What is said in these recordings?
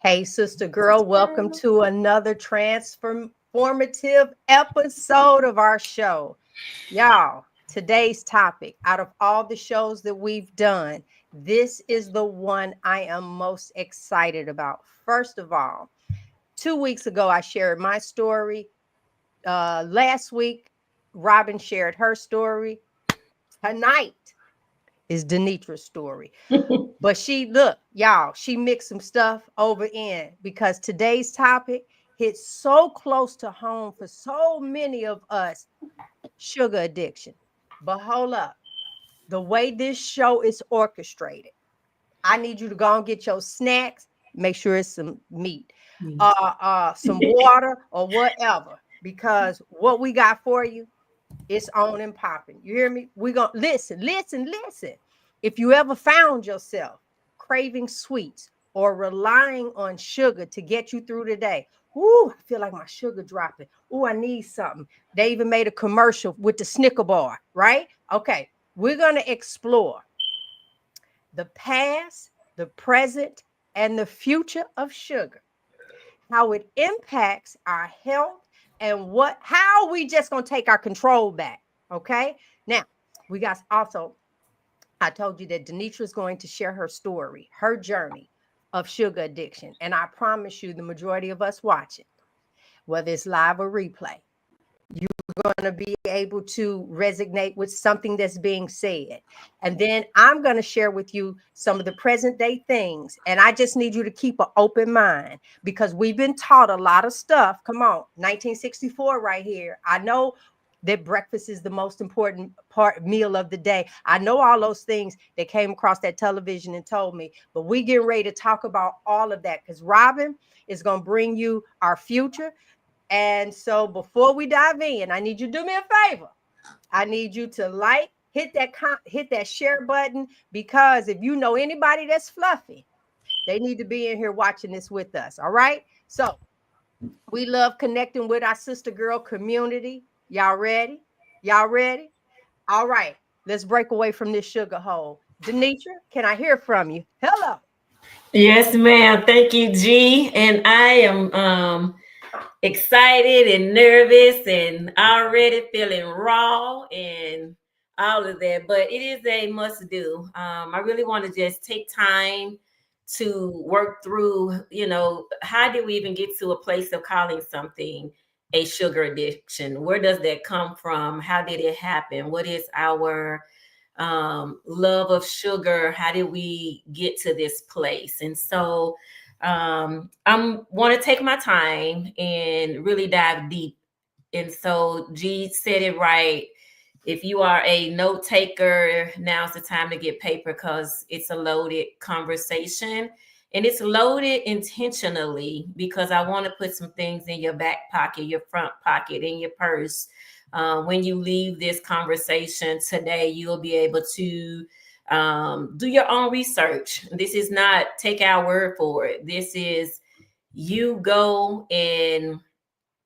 Hey, sister girl, welcome to another transformative episode of our show. Y'all, today's topic, out of all the shows that we've done, this is the one I am most excited about. First of all, 2 weeks ago, I shared my story. Last week, Robyn shared her story. Tonight is DeNitra's story. But she mixed some stuff over in because today's topic hits so close to home for so many of us, sugar addiction. But hold up, the way this show is orchestrated, I need you to go and get your snacks, make sure it's some meat, some water or whatever, because what we got for you, it's on and popping. You hear me? We're going to listen. If you ever found yourself craving sweets or relying on sugar to get you through the day, ooh, I feel like my sugar dropping. Ooh, I need something. They even made a commercial with the Snicker bar, right? Okay, we're going to explore the past, the present, and the future of sugar, how it impacts our health, and how we just going to take our control back, okay? Now, we got also, I told you that DeNitra is going to share her story, her journey of sugar addiction. And I promise you, the majority of us watching, whether it's live or replay, you're going to be able to resonate with something that's being said. And then I'm going to share with you some of the present day things. And I just need you to keep an open mind because we've been taught a lot of stuff. Come on, 1964 right here. I know that breakfast is the most important meal of the day. I know all those things that came across that television and told me, but we get ready to talk about all of that because Robyn is going to bring you our future. And so before we dive in, I need you to do me a favor. I need you to hit that share button, because if you know anybody that's fluffy, they need to be in here watching this with us. All right. So we love connecting with our sister girl community. Y'all ready? All right. Let's break away from this sugar hole. DeNitra, can I hear from you? Hello. Yes, ma'am. Thank you, G. And I am excited and nervous and already feeling raw and all of that, but it is a must do. I really want to just take time to work through, how did we even get to a place of calling something a sugar addiction? Where does that come from? How did it happen? What is our love of sugar? How did we get to this place? And so I want to take my time and really dive deep. And so G said it right. If you are a note taker, now's the time to get paper because it's a loaded conversation. And it's loaded intentionally because I want to put some things in your back pocket, your front pocket, in your purse. When you leave this conversation today, you'll be able to do your own research. This is not take our word for it. This is you go and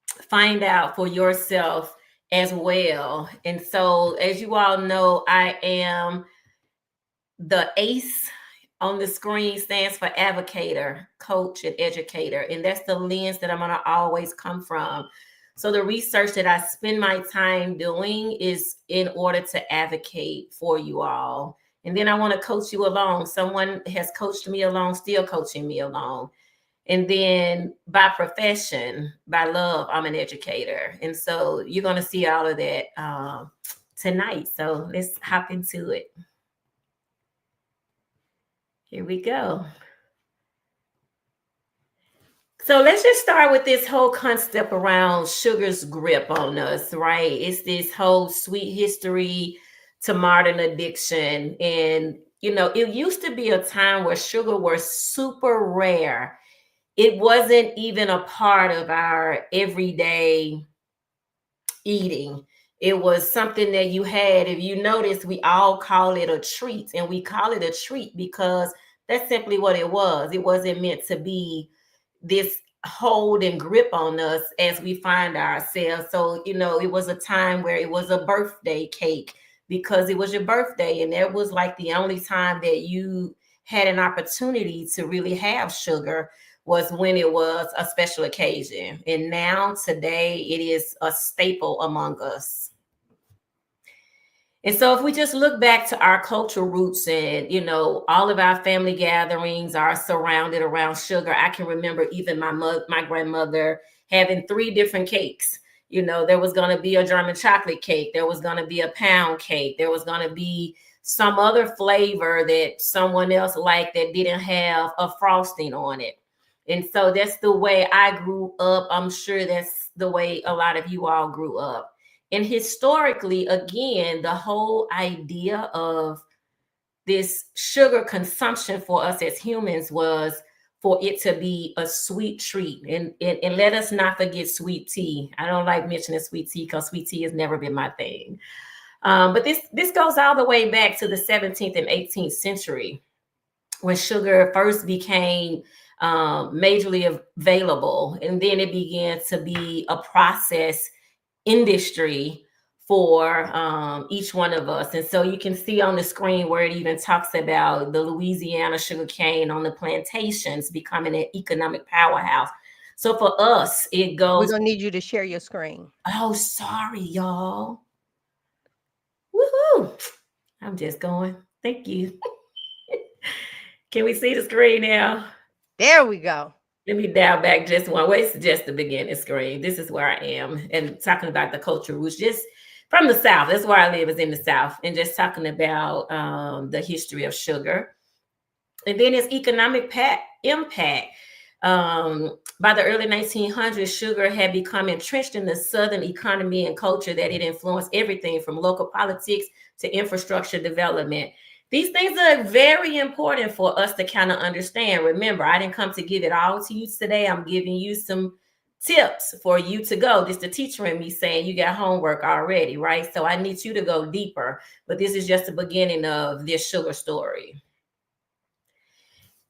find out for yourself as well. And so, as you all know, I am the ACE on the screen stands for advocator, coach, and educator. And that's the lens that I'm going to always come from. So the research that I spend my time doing is in order to advocate for you all. And then I want to coach you along. Someone has coached me along, still coaching me along. And then by profession, by love, I'm an educator. And so you're going to see all of that tonight. So let's hop into it. Here we go. So let's just start with this whole concept around sugar's grip on us, right? It's this whole sweet history to modern addiction. And, it used to be a time where sugar was super rare. It wasn't even a part of our everyday eating. It was something that you had. If you notice, we all call it a treat, and we call it a treat because that's simply what it was. It wasn't meant to be, this hold and grip on us as we find ourselves. So, it was a time where it was a birthday cake because it was your birthday, and that was like the only time that you had an opportunity to really have sugar was when it was a special occasion. And now today it is a staple among us. And so if we just look back to our cultural roots and, all of our family gatherings are surrounded around sugar. I can remember even my grandmother having 3 different cakes. There was going to be a German chocolate cake. There was going to be a pound cake. There was going to be some other flavor that someone else liked that didn't have a frosting on it. And so that's the way I grew up. I'm sure that's the way a lot of you all grew up. And historically, again, the whole idea of this sugar consumption for us as humans was for it to be a sweet treat. And let us not forget sweet tea. I don't like mentioning sweet tea because sweet tea has never been my thing. But this goes all the way back to the 17th and 18th century when sugar first became majorly available. And then it began to be a process industry for each one of us. And so you can see on the screen where it even talks about the Louisiana sugarcane on the plantations becoming an economic powerhouse. So for us, it goes. We're going to need you to share your screen. Oh, sorry, y'all. Woohoo. I'm just going. Thank you. Can we see the screen now? There we go. Let me dial back just one way. It's just the beginning screen. This is where I am, and talking about the culture roots, just from the South. That's where I live, is in the South, and just talking about the history of sugar. And then its economic impact. By the early 1900s, sugar had become entrenched in the Southern economy and culture that it influenced everything from local politics to infrastructure development. These things are very important for us to kind of understand. Remember, I didn't come to give it all to you today. I'm giving you some tips for you to go. This is the teacher in me saying you got homework already, right? So I need you to go deeper. But this is just the beginning of this sugar story.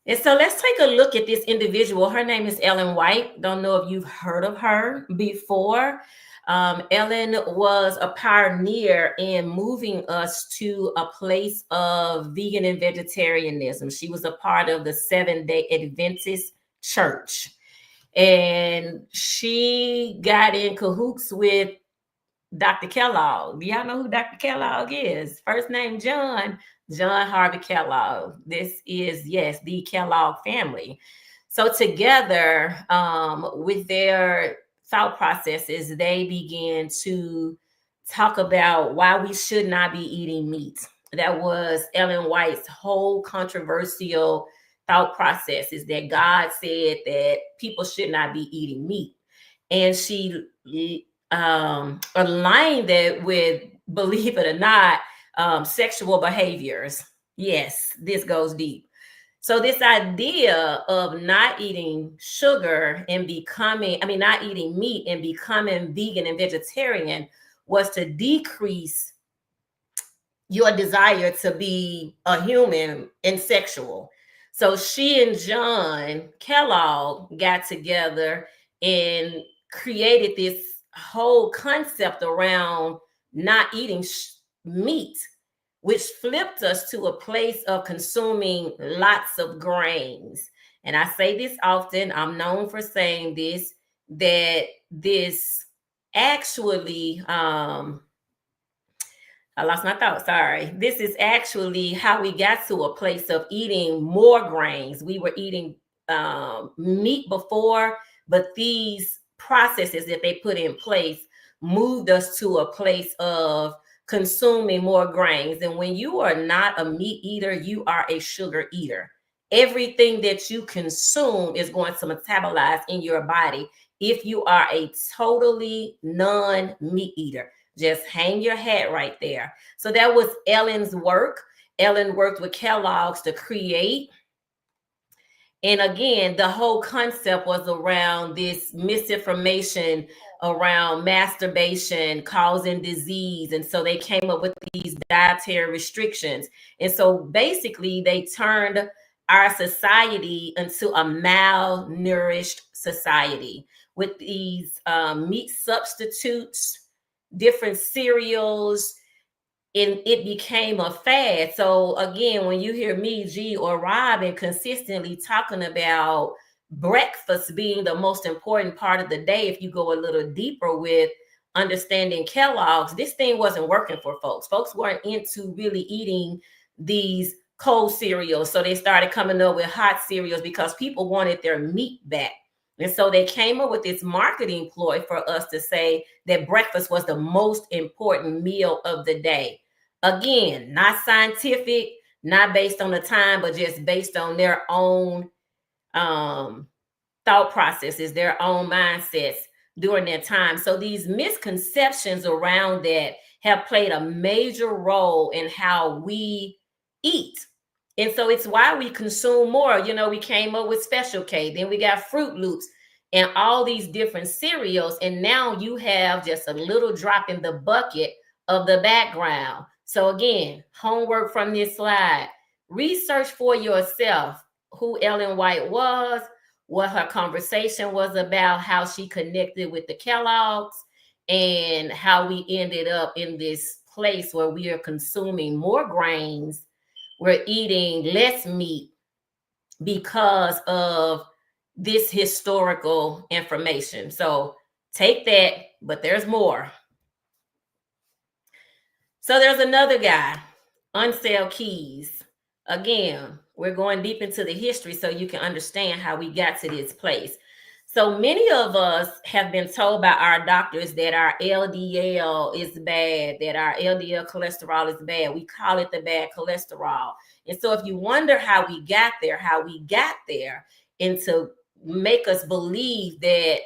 And so let's take a look at this individual. Her name is Ellen White. Don't know if you've heard of her before. Ellen was a pioneer in moving us to a place of vegan and vegetarianism. She was a part of the Seventh-day Adventist Church. And she got in cahoots with Dr. Kellogg. Do y'all know who Dr. Kellogg is? First name John Harvey Kellogg. This is, yes, the Kellogg family. So together with their thought processes, they began to talk about why we should not be eating meat. That was Ellen White's whole controversial thought process, is that God said that people should not be eating meat. And she aligned that with, believe it or not, sexual behaviors. Yes, this goes deep. So this idea of not eating sugar and not eating meat and becoming vegan and vegetarian was to decrease your desire to be a human and sexual. So she and John Kellogg got together and created this whole concept around not eating meat, which flipped us to a place of consuming lots of grains. And I say this often, I'm known for saying this, that this actually, I lost my thought, sorry. This is actually how we got to a place of eating more grains. We were eating meat before, but these processes that they put in place moved us to a place of consuming more grains. And when you are not a meat eater, you are a sugar eater. Everything that you consume is going to metabolize in your body if you are a totally non-meat eater. Just hang your hat right there. So that was Ellen's work. Ellen worked with Kellogg's to create. And again, the whole concept was around this misinformation around masturbation causing disease. And so they came up with these dietary restrictions. And so basically they turned our society into a malnourished society with these meat substitutes, different cereals, and it became a fad. So again, when you hear me, G, or Robyn consistently talking about breakfast being the most important part of the day, if you go a little deeper with understanding Kellogg's, this thing wasn't working for folks. Folks weren't into really eating these cold cereals. So they started coming up with hot cereals because people wanted their meat back. And so they came up with this marketing ploy for us to say that breakfast was the most important meal of the day. Again, not scientific, not based on the time, but just based on their own thought processes, their own mindsets during their time. So these misconceptions around that have played a major role in how we eat. And so it's why we consume more. You know, we came up with Special K, then we got Fruit Loops and all these different cereals. And now you have just a little drop in the bucket of the background. So again, homework from this slide. Research for yourself who Ellen White was, what her conversation was about, how she connected with the Kellogg's, and how we ended up in this place where we are consuming more grains, we're eating less meat because of this historical information. So take that, but there's more. So there's another guy, Unsell Keys. Again, we're going deep into the history so you can understand how we got to this place. So many of us have been told by our doctors that our LDL is bad, that our LDL cholesterol is bad. We call it the bad cholesterol. And so if you wonder how we got there, and to make us believe that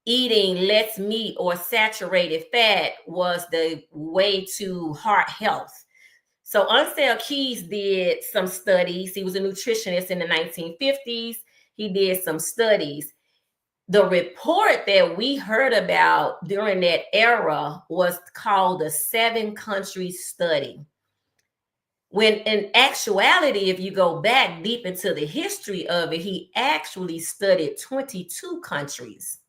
eating less meat or saturated fat was the way to heart health. So Unsell Keys did some studies. He was a nutritionist in the 1950s. He did some studies. The report that we heard about during that era was called the 7-country study. When in actuality, if you go back deep into the history of it, he actually studied 22 countries.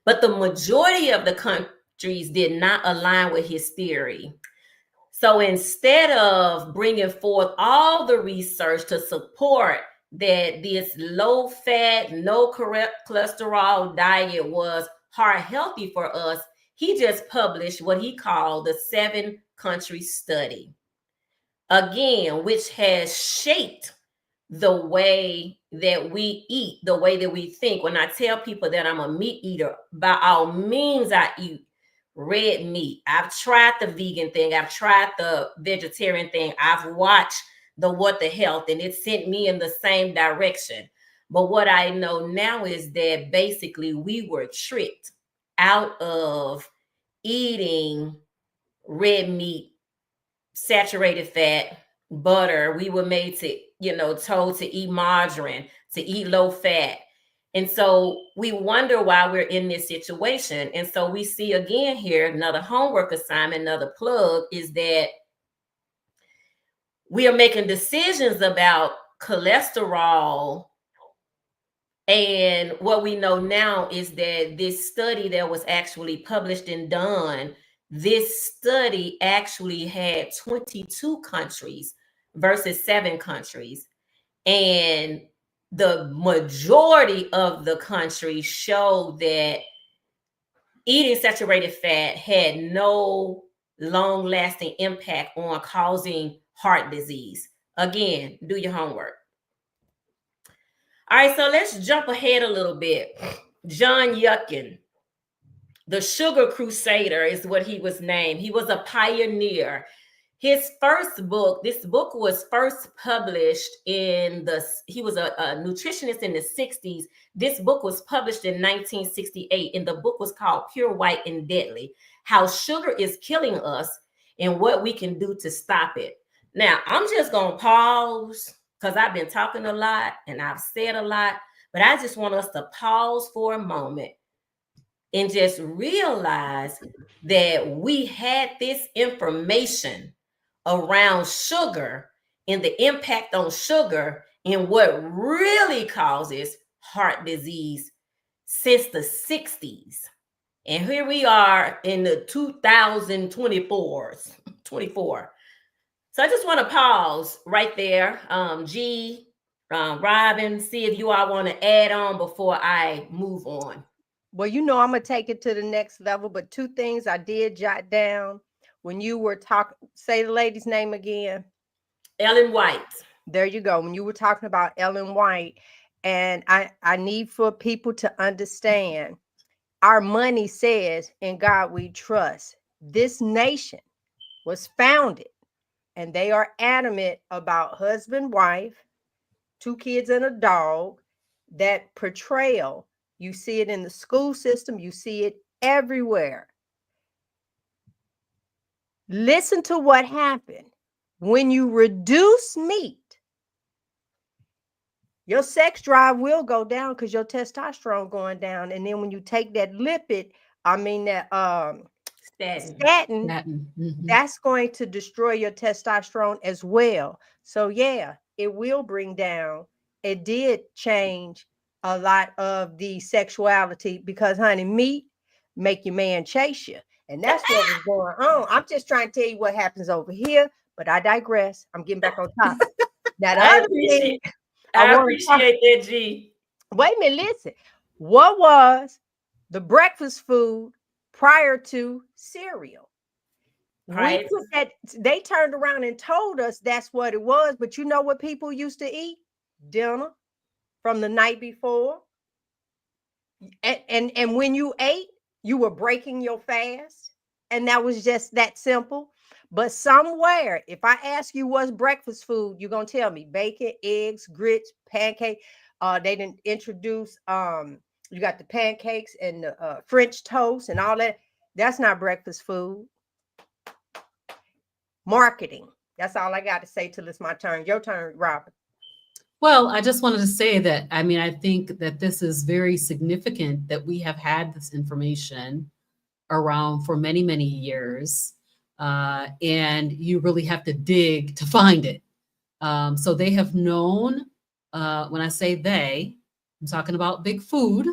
But the majority of the countries did not align with his theory. So instead of bringing forth all the research to support that this low fat, no cholesterol diet was heart healthy for us, he just published what he called the 7-country study. Again, which has shaped the way that we eat, the way that we think. When I tell people that I'm a meat eater, by all means, I eat red meat. I've tried the vegan thing. I've tried the vegetarian thing. I've watched the What the Health, and it sent me in the same direction. But what I know now is that basically we were tricked out of eating red meat, saturated fat, butter. We were made to, told to eat margarine, to eat low fat. And so we wonder why we're in this situation. And so we see again here, another homework assignment, another plug is that we are making decisions about cholesterol. And what we know now is that this study that was actually published and done, this study actually had 22 countries versus 7 countries. And the majority of the countries showed that eating saturated fat had no long-lasting impact on causing heart disease. Again, do your homework. All right, so let's jump ahead a little bit. John Yuckin, the Sugar Crusader is what he was named. He was a pioneer. His first book, this book was first published he was a nutritionist in the 60s. This book was published in 1968, and the book was called Pure White and Deadly: How Sugar is Killing Us and What We Can Do to Stop It. Now, I'm just going to pause because I've been talking a lot and I've said a lot, but I just want us to pause for a moment and just realize that we had this information around sugar and the impact on sugar and what really causes heart disease since the 60s. And here we are in the 2024. So I just want to pause right there. G, Robyn, see if you all want to add on before I move on. Well, you know, I'm going to take it to the next level, but two things I did jot down when you were talking. Say the lady's name again. Ellen White. There you go. When you were talking about Ellen White, and I need for people to understand, our money says, in God we trust. This nation was founded, and they are adamant about husband, wife, 2 kids and a dog. That portrayal, you see it in the school system, you see it everywhere. Listen to what happened when you reduce meat. Your sex drive will go down because your testosterone going down. And then when you take that lipid, that statin, Mm-hmm. that's going to destroy your testosterone as well. So yeah, it will bring down. It did change a lot of the sexuality because, honey, meat make your man chase you. And that's what was going on. I'm just trying to tell you what happens over here, but I digress. I'm getting back on topic. Now, the other thing I appreciate that, G. Wait a minute, listen. What was the breakfast food prior to cereal? Right. We put that, they turned around and told us that's what it was, but you know what people used to eat? Dinner from the night before. And when you ate, you were breaking your fast. And that was just that simple. But somewhere, if I ask you what's breakfast food, you're gonna tell me bacon, eggs, grits, pancake. They didn't introduce you got the pancakes and the French toast and all that. That's not breakfast food. Marketing. That's all I got to say till it's my turn. Your turn, Robyn. Well, I just wanted to say that, I mean, I think that this is very significant that we have had this information around for many, many years. And you really have to dig to find it. So they have known, when I say they, I'm talking about big food,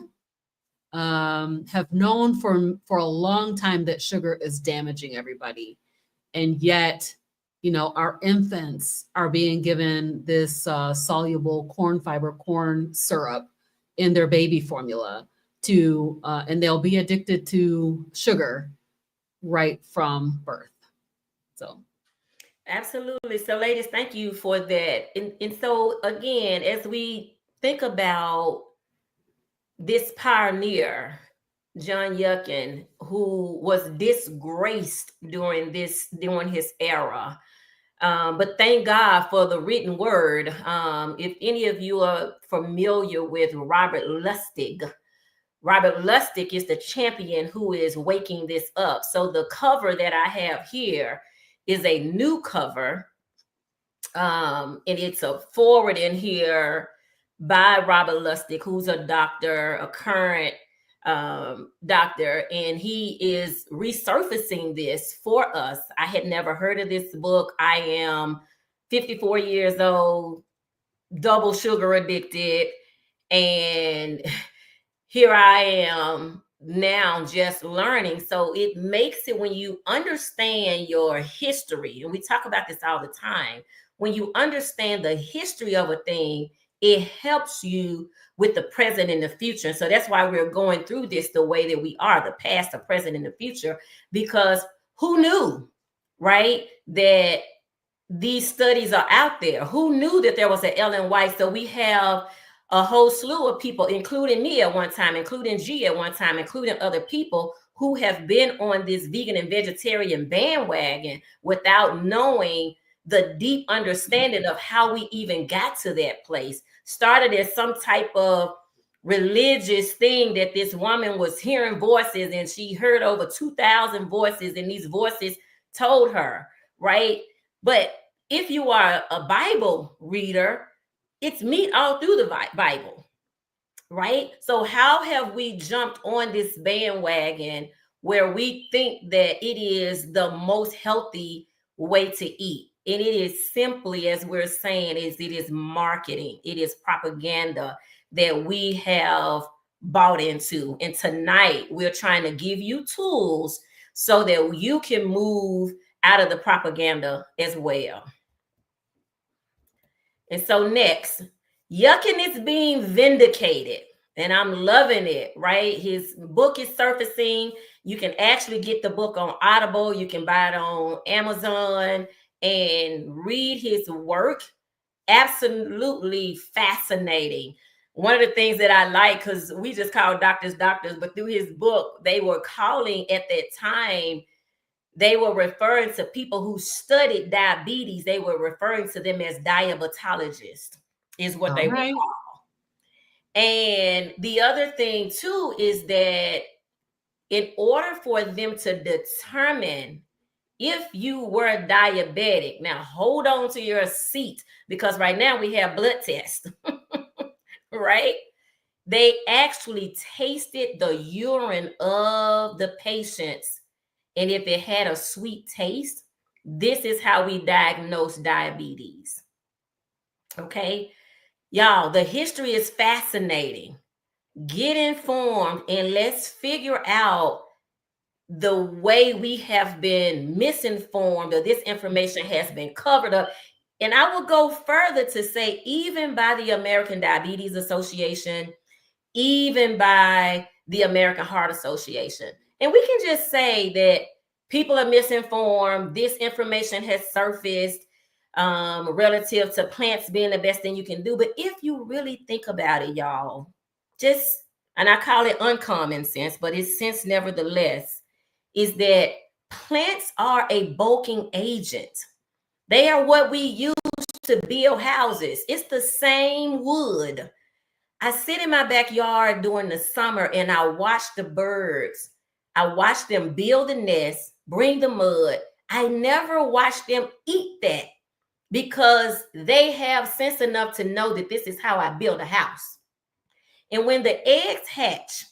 have known for a long time that sugar is damaging everybody. And yet, you know, our infants are being given this soluble corn syrup in their baby formula and they'll be addicted to sugar right from birth. So. Absolutely. So ladies, thank you for that. And so again, as we think about this pioneer, John Yuckin, who was disgraced during his era. But thank God for the written word. If any of you are familiar with Robert Lustig is the champion who is waking this up. So the cover that I have here is a new cover. And it's a forward in here by Robert Lustig, who's a doctor, a current doctor, and he is resurfacing this for us. I had never heard of this book. I am 54 years old, double sugar addicted, and here I am now just learning. So it makes it, when you understand your history, and we talk about this all the time, when you understand the history of a thing, it helps you with the present and the future. So that's why we're going through this the way that we are, the past, the present, and the future, because who knew, right, that these studies are out there? Who knew that there was an Ellen White? So we have a whole slew of people, including me at one time, including G at one time, including other people who have been on this vegan and vegetarian bandwagon without knowing the deep understanding of how we even got to that place. Started as some type of religious thing that this woman was hearing voices, and she heard over 2,000 voices, and these voices told her, right? But if you are a Bible reader, it's meat all through the Bible, right? So how have we jumped on this bandwagon where we think that it is the most healthy way to eat? And it is simply, as we're saying, it is marketing. It is propaganda that we have bought into. And tonight we're trying to give you tools so that you can move out of the propaganda as well. And so next, Yuckin is being vindicated. And I'm loving it, right? His book is surfacing. You can actually get the book on Audible. You can buy it on Amazon and read his work. Absolutely fascinating. One of the things that I like, because we just call doctors, but through his book, they were calling at that time, they were referring to people who studied diabetes. They were referring to them as diabetologists, is what they were called. And the other thing too is that in order for them to determine if you were diabetic, now hold on to your seat, because right now we have blood tests, right? They actually tasted the urine of the patients. And if it had a sweet taste, this is how we diagnose diabetes. Okay, y'all, the history is fascinating. Get informed and let's figure out the way we have been misinformed, or this information has been covered up. And I will go further to say, even by the American Diabetes Association, even by the American Heart Association. And we can just say that people are misinformed. This information has surfaced relative to plants being the best thing you can do. But if you really think about it, y'all, just, and I call it uncommon sense, but it's sense nevertheless, is that plants are a bulking agent. They are what we use to build houses. It's the same wood. I sit in my backyard during the summer and I watch the birds. I watch them build a nest, bring the mud. I never watch them eat that, because they have sense enough to know that this is how I build a house. And when the eggs hatch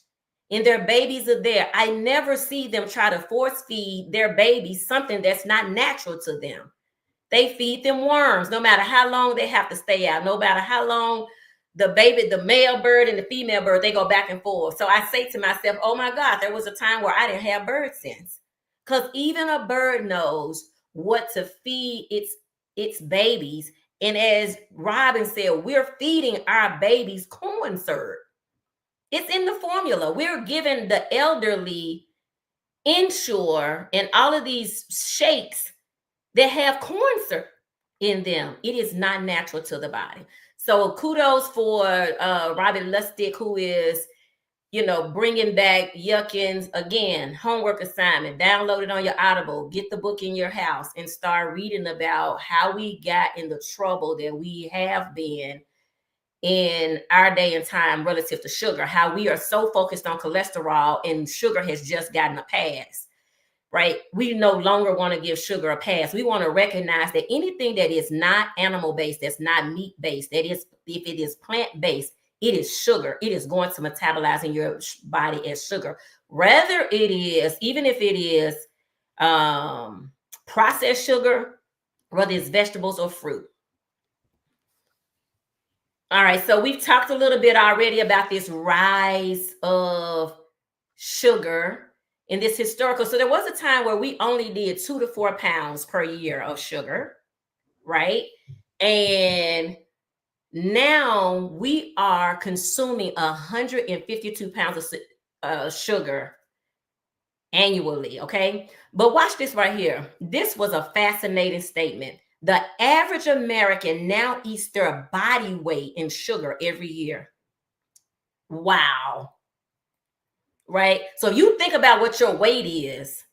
and their babies are there, I never see them try to force feed their babies something that's not natural to them. They feed them worms, no matter how long they have to stay out, no matter how long the baby, the male bird and the female bird, they go back and forth. So I say to myself, oh my God, there was a time where I didn't have bird sense. Because even a bird knows what to feed its babies. And as Robyn said, we're feeding our babies corn syrup. It's in the formula. We're giving the elderly Ensure and all of these shakes that have corn syrup in them. It is not natural to the body. So kudos for Robyn Lustig, who is, bringing back Yuckins. Again, homework assignment, download it on your Audible, get the book in your house and start reading about how we got in the trouble that we have been in our day and time relative to sugar, how we are so focused on cholesterol and sugar has just gotten a pass, right? We no longer want to give sugar a pass. We want to recognize that anything that is not animal-based, that's not meat-based, that is, if it is plant-based, it is sugar. It is going to metabolize in your body as sugar. Whether it is, even if it is processed sugar, whether it's vegetables or fruit. All right, so we've talked a little bit already about this rise of sugar in this historical. So there was a time where we only did 2 to 4 pounds per year of sugar, right? And now we are consuming 152 pounds of sugar annually, okay? But watch this right here. This was a fascinating statement. The average American now eats their body weight in sugar every year. Wow. Right? So you think about what your weight is.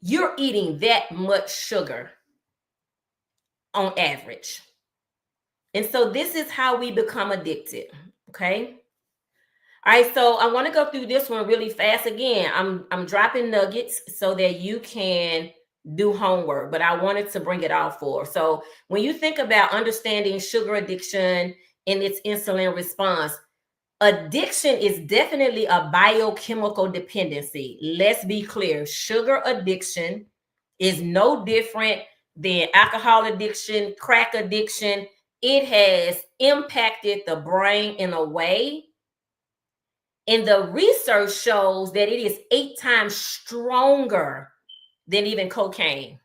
You're eating that much sugar on average. And so this is how we become addicted. Okay. All right. So I want to go through this one really fast. Again, I'm dropping nuggets so that you can do homework, but I wanted to bring it all forth. So when you think about understanding sugar addiction and its insulin response, addiction is definitely a biochemical dependency. Let's be clear. Sugar addiction is no different then alcohol addiction, crack addiction. It has impacted the brain in a way. And the research shows that it is 8 times stronger than even cocaine.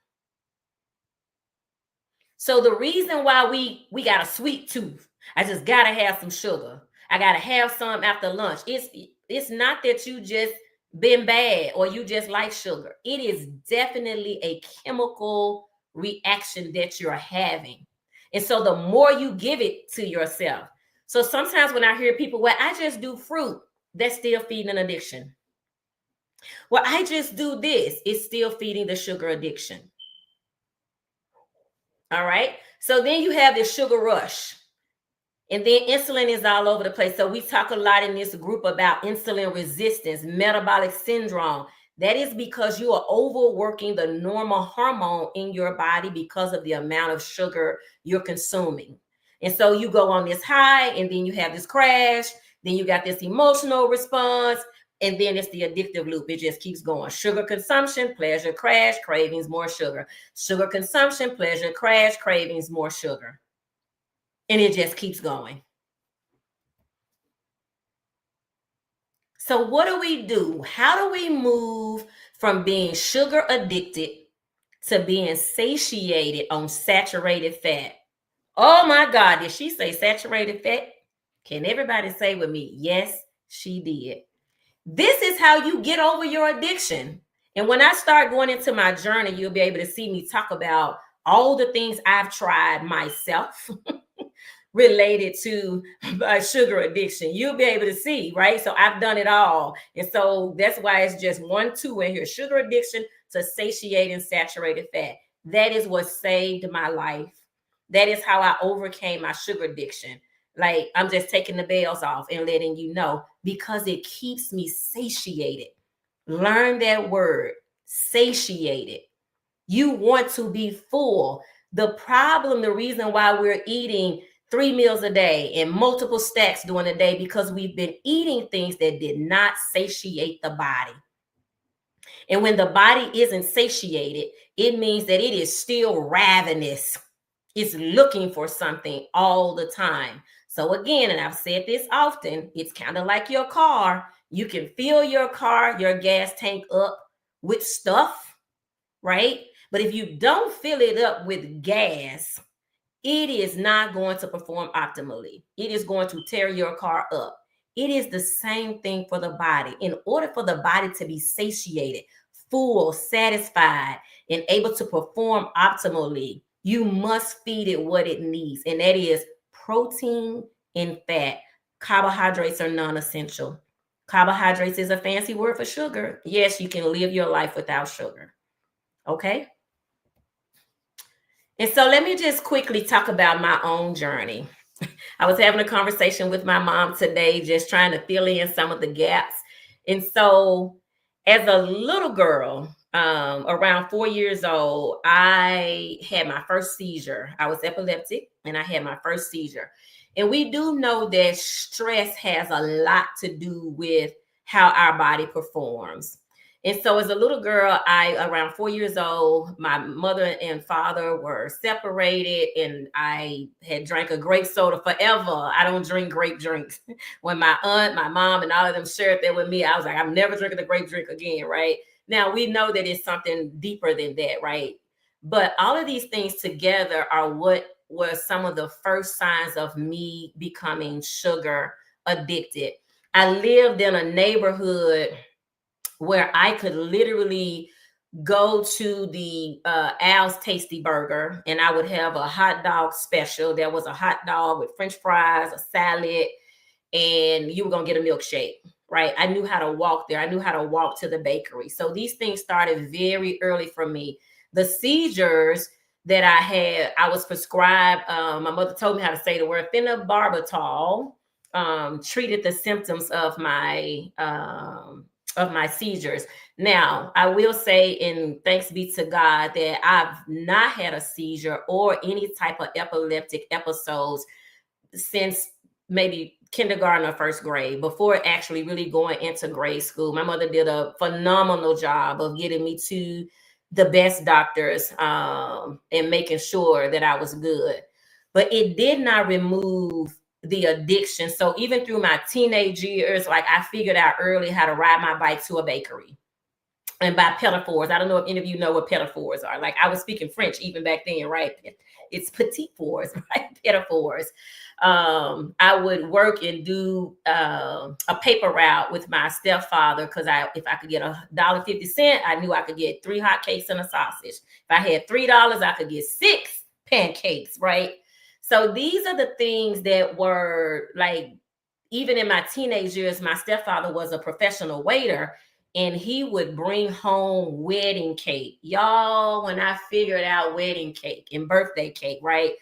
So the reason why we got a sweet tooth, I just gotta have some sugar, I gotta have some after lunch, it's not that you just been bad or you just like sugar. It is definitely a chemical reaction that you're having. And so the more you give it to yourself. So sometimes when I hear people, well, I just do fruit, that's still feeding an addiction. Well, I just do this, it's still feeding the sugar addiction. All right. So then you have this sugar rush. And then insulin is all over the place. So we talk a lot in this group about insulin resistance, metabolic syndrome. That is because you are overworking the normal hormone in your body because of the amount of sugar you're consuming. And so you go on this high and then you have this crash. Then you got this emotional response. And then it's the addictive loop. It just keeps going. Sugar consumption, pleasure, crash, cravings, more sugar. Sugar consumption, pleasure, crash, cravings, more sugar. And it just keeps going. So what do we do? How do we move from being sugar addicted to being satiated on saturated fat? Oh my God, did she say saturated fat? Can everybody say with me? Yes, she did. This is how you get over your addiction. And when I start going into my journey, you'll be able to see me talk about all the things I've tried myself related to sugar addiction. You'll be able to see, right? So I've done it all. And so that's why it's just 1, 2 in here. Sugar addiction to satiating saturated fat. That is what saved my life. That is how I overcame my sugar addiction. Like, I'm just taking the bells off and letting you know, because it keeps me satiated. Learn that word, satiated. You want to be full. The problem, the reason why we're eating 3 meals a day and multiple stacks during the day, because we've been eating things that did not satiate the body. And when the body isn't satiated, it means that it is still ravenous. It's looking for something all the time. So again, and I've said this often, it's kind of like your car. You can fill your car, your gas tank up with stuff, right? But if you don't fill it up with gas, it is not going to perform optimally. It is going to tear your car up. It is the same thing for the body. In order for the body to be satiated, full, satisfied, and able to perform optimally, you must feed it what it needs. And that is protein and fat. Carbohydrates are non-essential. Carbohydrates is a fancy word for sugar. Yes, you can live your life without sugar. Okay? And so let me just quickly talk about my own journey. I was having a conversation with my mom today, just trying to fill in some of the gaps. And so as a little girl, around 4 years old, I had my first seizure. I was epileptic and I had my first seizure. And we do know that stress has a lot to do with how our body performs. And so as a little girl, around 4 years old, my mother and father were separated, and I had drank a grape soda forever. I don't drink grape drinks. When my aunt, my mom, and all of them shared that with me, I was like, I'm never drinking a grape drink again, right? Now, we know that it's something deeper than that, right? But all of these things together are what was some of the first signs of me becoming sugar addicted. I lived in a neighborhood where I could literally go to the Al's Tasty Burger, and I would have a hot dog special. There was a hot dog with French fries, a salad, and you were going to get a milkshake, right? I knew how to walk there. I knew how to walk to the bakery. So these things started very early for me. The seizures that I had, I was prescribed, my mother told me how to say the word phenobarbital, treated the symptoms of my seizures. Now, I will say, and thanks be to God, that I've not had a seizure or any type of epileptic episodes since maybe kindergarten or first grade, before actually really going into grade school. My mother did a phenomenal job of getting me to the best doctors and making sure that I was good. But it did not remove the addiction. So even through my teenage years, like I figured out early how to ride my bike to a bakery and buy pétaphores. I don't know if any of you know what pétaphores are. Like I was speaking French even back then, right? It's petit fours, right? Pétaphores. I would work and do a paper route with my stepfather because if I could get $1.50, I knew I could get 3 hot cakes and a sausage. If I had $3, I could get 6 pancakes, right? So these are the things that were like, even in my teenage years, my stepfather was a professional waiter and he would bring home wedding cake. Y'all, when I figured out wedding cake and birthday cake, right?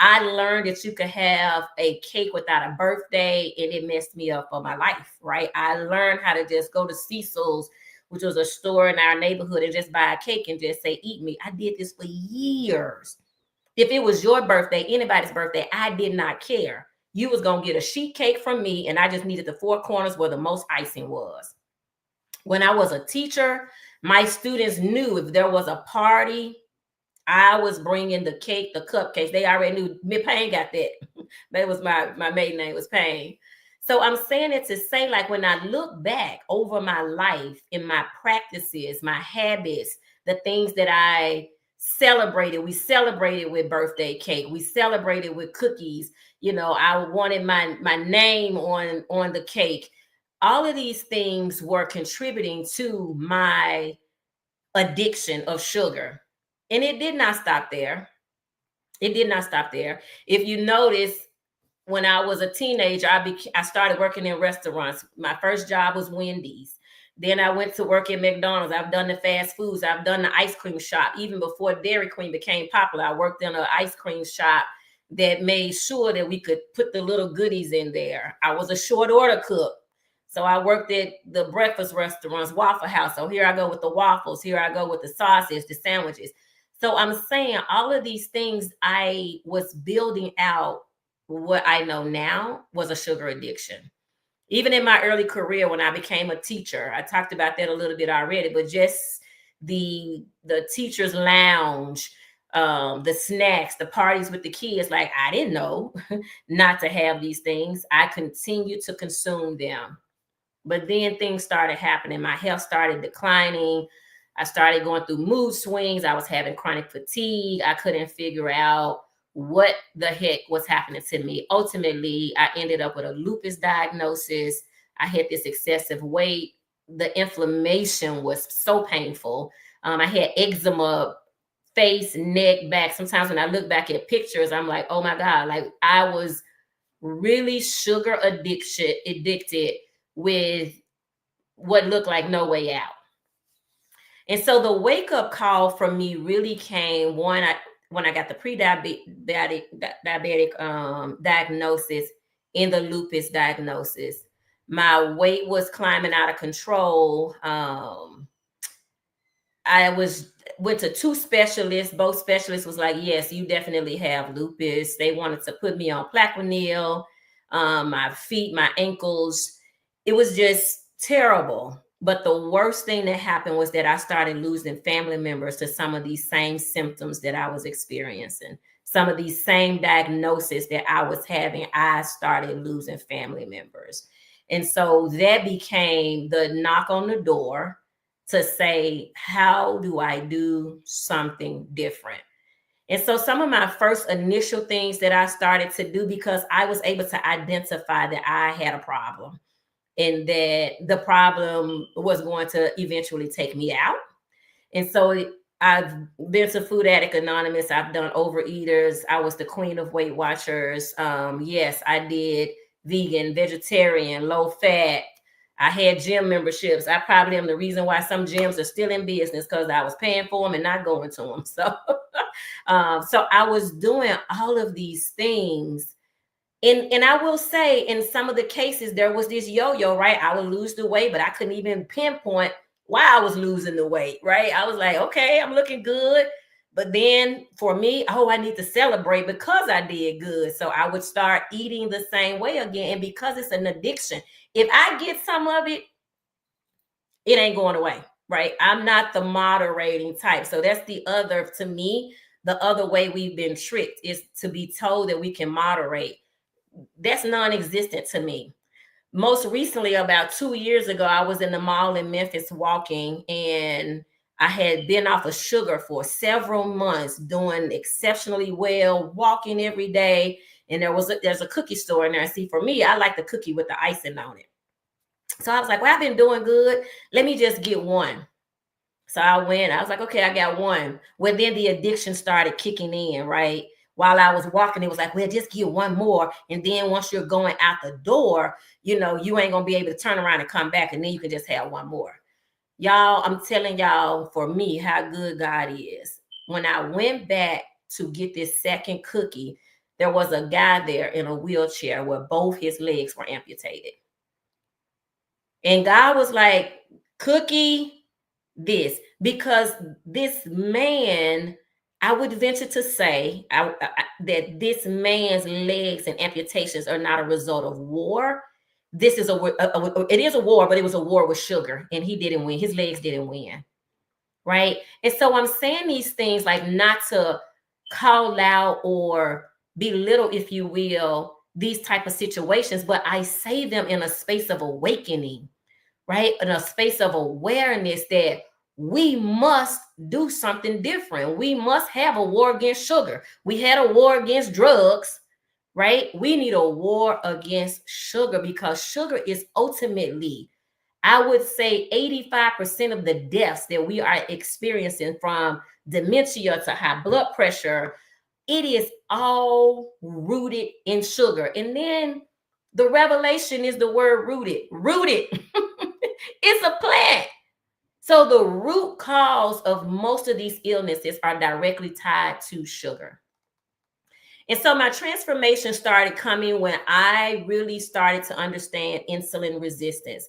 I learned that you could have a cake without a birthday and it messed me up for my life, right? I learned how to just go to Cecil's, which was a store in our neighborhood, and just buy a cake and just say, eat me. I did this for years. If it was your birthday, anybody's birthday, I did not care. You was going to get a sheet cake from me, and I just needed the 4 corners where the most icing was. When I was a teacher, my students knew if there was a party, I was bringing the cake, the cupcakes. They already knew. Miss Payne got that. That was my maiden name was Payne. So I'm saying it to say, like, when I look back over my life in my practices, my habits, the things that I celebrated, we celebrated with birthday cake. We celebrated with cookies. You know, I wanted my name on the cake. All of these things were contributing to my addiction of sugar. And it did not stop there. It did not stop there. If you notice, when I was a teenager, I started working in restaurants. My first job was Wendy's. Then I went to work at McDonald's. I've done the fast foods. I've done the ice cream shop. Even before Dairy Queen became popular, I worked in an ice cream shop that made sure that we could put the little goodies in there. I was a short order cook. So I worked at the breakfast restaurants, Waffle House. So here I go with the waffles. Here I go with the sausage, the sandwiches. So I'm saying all of these things, I was building out what I know now was a sugar addiction. Even in my early career, when I became a teacher, I talked about that a little bit already, but just the teacher's lounge, the snacks, the parties with the kids, like I didn't know not to have these things. I continued to consume them. But then things started happening. My health started declining. I started going through mood swings. I was having chronic fatigue. I couldn't figure out what the heck was happening to me. Ultimately, I ended up with a lupus diagnosis. I had this excessive weight. The inflammation was so painful. I had eczema, face, neck, back. Sometimes when I look back at pictures, I'm like, oh my God, like I was really sugar addicted with what looked like no way out. And so the wake-up call for me really came when I got the pre-diabetic diagnosis and the lupus diagnosis. My weight was climbing out of control. I went to 2 specialists. Both specialists was like, yes, you definitely have lupus. They wanted to put me on Plaquenil, my feet, my ankles. It was just terrible. But the worst thing that happened was that I started losing family members to some of these same symptoms that I was experiencing. Some of these same diagnoses that I was having, I started losing family members. And so that became the knock on the door to say, how do I do something different? And so some of my first initial things that I started to do, because I was able to identify that I had a problem and that the problem was going to eventually take me out. And so I've been to Food Addict Anonymous. I've done Overeaters. I was the queen of Weight Watchers. Yes, I did vegan, vegetarian, low fat. I had gym memberships. I probably am the reason why some gyms are still in business, because I was paying for them and not going to them. So, so I was doing all of these things. And I will say, in some of the cases, there was this yo-yo, right? I would lose the weight, but I couldn't even pinpoint why I was losing the weight, right? I was like, okay, I'm looking good. But then for me, I need to celebrate because I did good. So I would start eating the same way again. And because it's an addiction, if I get some of it, it ain't going away. right? I'm not the moderating type. So that's the other, to me, the other way we've been tricked is to be told that we can moderate. That's non-existent to me. Most recently, about 2 years ago, I was in the mall in Memphis walking, and I had been off of sugar for several months, doing exceptionally well, walking every day. And there's a cookie store in there. See, for me, I like the cookie with the icing on it. So I was like, well, I've been doing good. Let me just get one. So I went, I was like, okay, I got one. Well, then the addiction started kicking in, right? While I was walking, it was like, well, just get one more. And then once you're going out the door, you know, you ain't going to be able to turn around and come back. And then you can just have one more. Y'all, I'm telling y'all, for me, how good God is. When I went back to get this second cookie, there was a guy there in a wheelchair where both his legs were amputated. And God was like, cookie, this, because this man, I would venture to say that this man's legs and amputations are not a result of war. This is it is a war, but it was a war with sugar, and he didn't win. His legs didn't win, right? And so I'm saying these things like not to call out or belittle, if you will, these type of situations, but I say them in a space of awakening, right? In a space of awareness that we must do something different. We must have a war against sugar. We had a war against drugs, right? We need a war against sugar, because sugar is ultimately, I would say 85% of the deaths that we are experiencing, from dementia to high blood pressure, it is all rooted in sugar. And then the revelation is the word rooted. Rooted. It's a plant. So the root cause of most of these illnesses are directly tied to sugar. And so my transformation started coming when I really started to understand insulin resistance.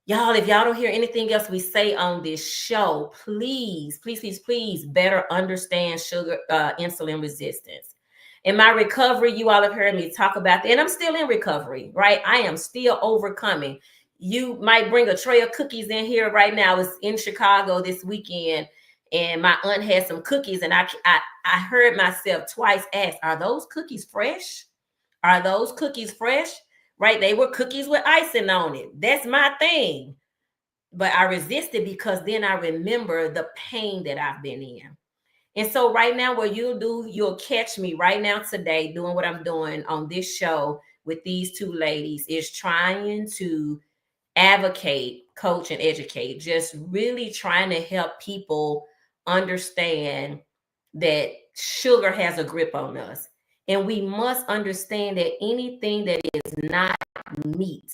Y'all, if y'all don't hear anything else we say on this show, please, please, please, please better understand insulin resistance. In my recovery, you all have heard me talk about that, and I'm still in recovery, right? I am still overcoming. You might bring a tray of cookies in here right now. I was in Chicago this weekend, and my aunt had some cookies, and I heard myself twice ask, are those cookies fresh? Are those cookies fresh? Right? They were cookies with icing on it. That's my thing. But I resisted, because then I remember the pain that I've been in. And so right now, what you'll catch me right now today doing what I'm doing on this show with these two ladies, is trying to advocate, coach, and educate. Just really trying to help people understand that sugar has a grip on us. And we must understand that anything that is not meat.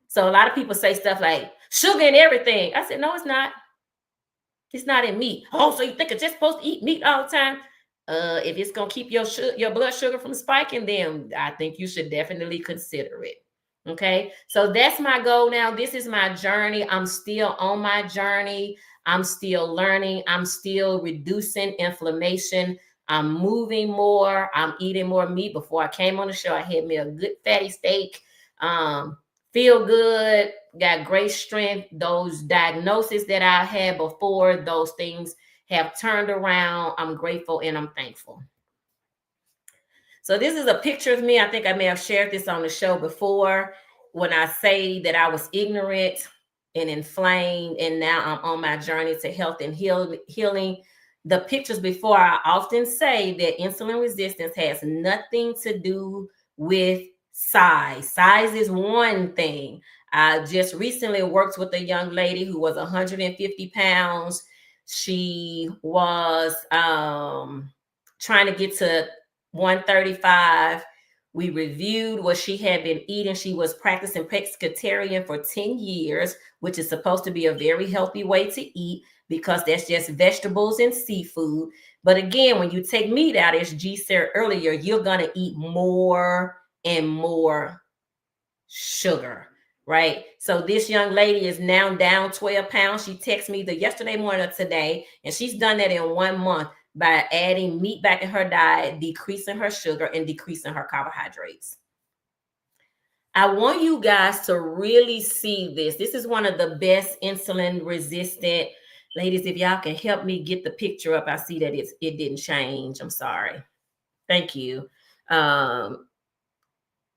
So a lot of people say stuff like sugar in everything. I said, no, it's not. It's not in meat. Oh, so you think it's just supposed to eat meat all the time? If it's going to keep your blood sugar from spiking, then I think you should definitely consider it. Okay. So that's my goal now. This is my journey. I'm still on my journey. I'm still learning. I'm still reducing inflammation. I'm moving more. I'm eating more meat. Before I came on the show, I had me a good fatty steak. Feel good, got great strength. Those diagnoses that I had before, those things have turned around. I'm grateful and I'm thankful. So this is a picture of me. I think I may have shared this on the show before, when I say that I was ignorant and inflamed, and now I'm on my journey to health and healing. The pictures before, I often say that insulin resistance has nothing to do with size. Size is one thing. I just recently worked with a young lady who was 150 pounds. She was trying to get to 135. We reviewed what she had been eating. She was practicing pescatarian for 10 years, which is supposed to be a very healthy way to eat, because that's just vegetables and seafood. But again, when you take meat out, as G said earlier, you're going to eat more and more sugar, right? So this young lady is now down 12 pounds. She texted me yesterday morning or today, and she's done that in 1 month by adding meat back in her diet, decreasing her sugar, and decreasing her carbohydrates. I want you guys to really see this. This is one of the best insulin resistant. Ladies, if y'all can help me get the picture up, I see that it didn't change. I'm sorry. Thank you.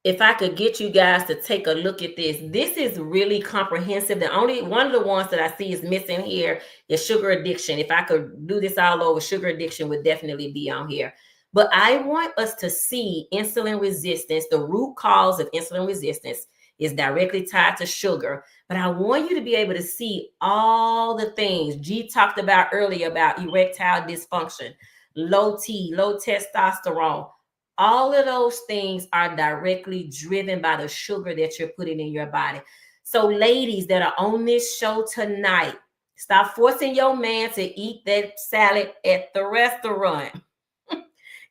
If I could get you guys to take a look at this, this is really comprehensive. The only one of the ones that I see is missing here is sugar addiction. If I could do this all over, sugar addiction would definitely be on here. But I want us to see insulin resistance. The root cause of insulin resistance is directly tied to sugar. But I want you to be able to see all the things G talked about earlier about erectile dysfunction, low T, low testosterone. All of those things are directly driven by the sugar that you're putting in your body. So ladies that are on this show tonight, stop forcing your man to eat that salad at the restaurant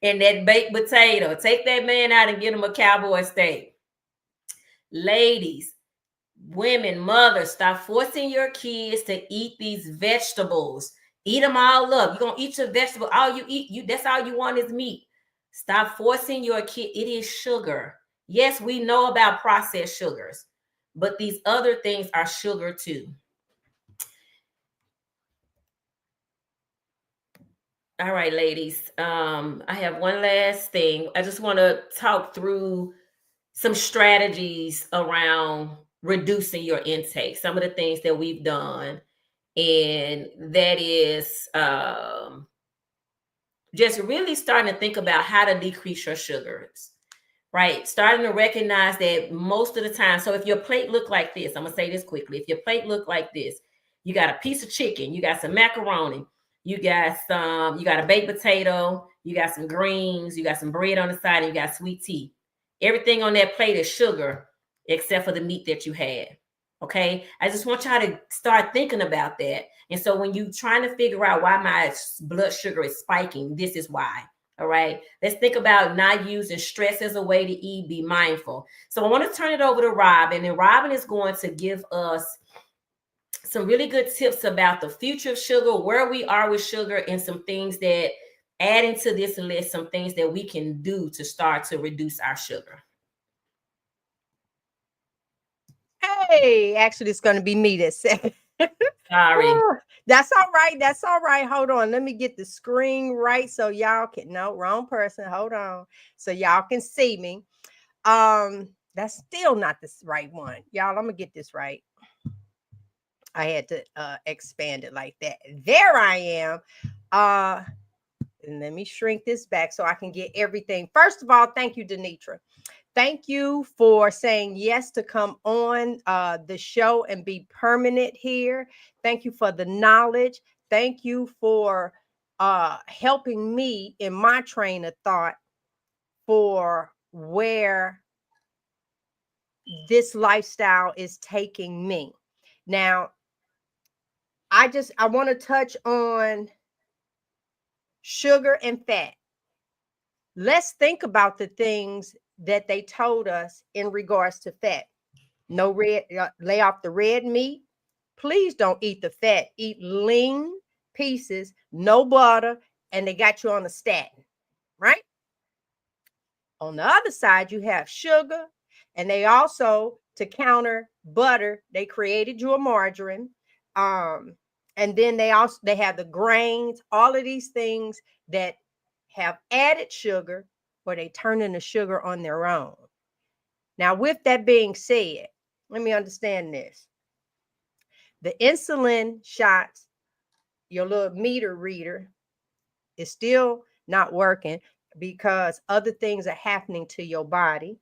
and that baked potato. Take that man out and get him a cowboy steak. Ladies, women, mothers, stop forcing your kids to eat these vegetables. Eat them all up. You're going to eat your vegetable. All you eat, that's all you want is meat. Stop forcing your kid. It is sugar. Yes, we know about processed sugars, but these other things are sugar too. All right, ladies. I have one last thing. I just want to talk through some strategies around reducing your intake. Some of the things that we've done, and that is just really starting to think about how to decrease your sugars, right? Starting to recognize that most of the time, so if your plate look like this, I'm gonna say this quickly. If your plate look like this, you got a piece of chicken, you got some macaroni, you got a baked potato, you got some greens, you got some bread on the side, and you got sweet tea. Everything on that plate is sugar except for the meat that you had. Okay, I just want y'all to start thinking about that. And so when you're trying to figure out why my blood sugar is spiking, this is why. All right, let's think about not using stress as a way to eat. Be mindful. So I want to turn it over to Robyn, and Robyn is going to give us some really good tips about the future of sugar, where we are with sugar, and some things that, adding to this list, some things that we can do to start to reduce our sugar. Hey, actually, it's going to be me that said. Sorry. That's all right. That's all right. Hold on. Let me get the screen right so y'all can. No, wrong person. Hold on. So y'all can see me. That's still not the right one. Y'all, I'm gonna get this right. I had to expand it like that. There I am. And let me shrink this back so I can get everything. First of all, thank you, DeNitra. Thank you for saying yes to come on the show and be permanent here. Thank you for the knowledge. Thank you for helping me in my train of thought for where this lifestyle is taking me. Now, I want to touch on sugar and fat. Let's think about the things that they told us in regards to fat. No red, lay off the red meat. Please don't eat the fat. Eat lean pieces, no butter, and they got you on a statin, right? On the other side, you have sugar, and they also, to counter butter, they created you a margarine. And then they have the grains, all of these things that have added sugar, or they turn into sugar on their own. Now, with that being said, let me understand this. The insulin shots, your little meter reader, is still not working because other things are happening to your body.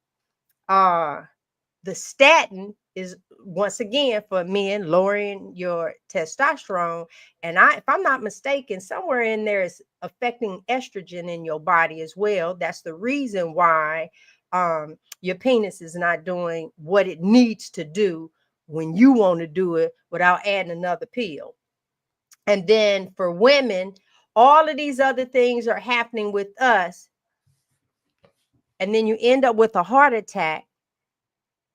The statin is, once again, for men, lowering your testosterone. And if I'm not mistaken, somewhere in there is affecting estrogen in your body as well. That's the reason why your penis is not doing what it needs to do when you want to do it without adding another pill. And then for women, all of these other things are happening with us. And then you end up with a heart attack.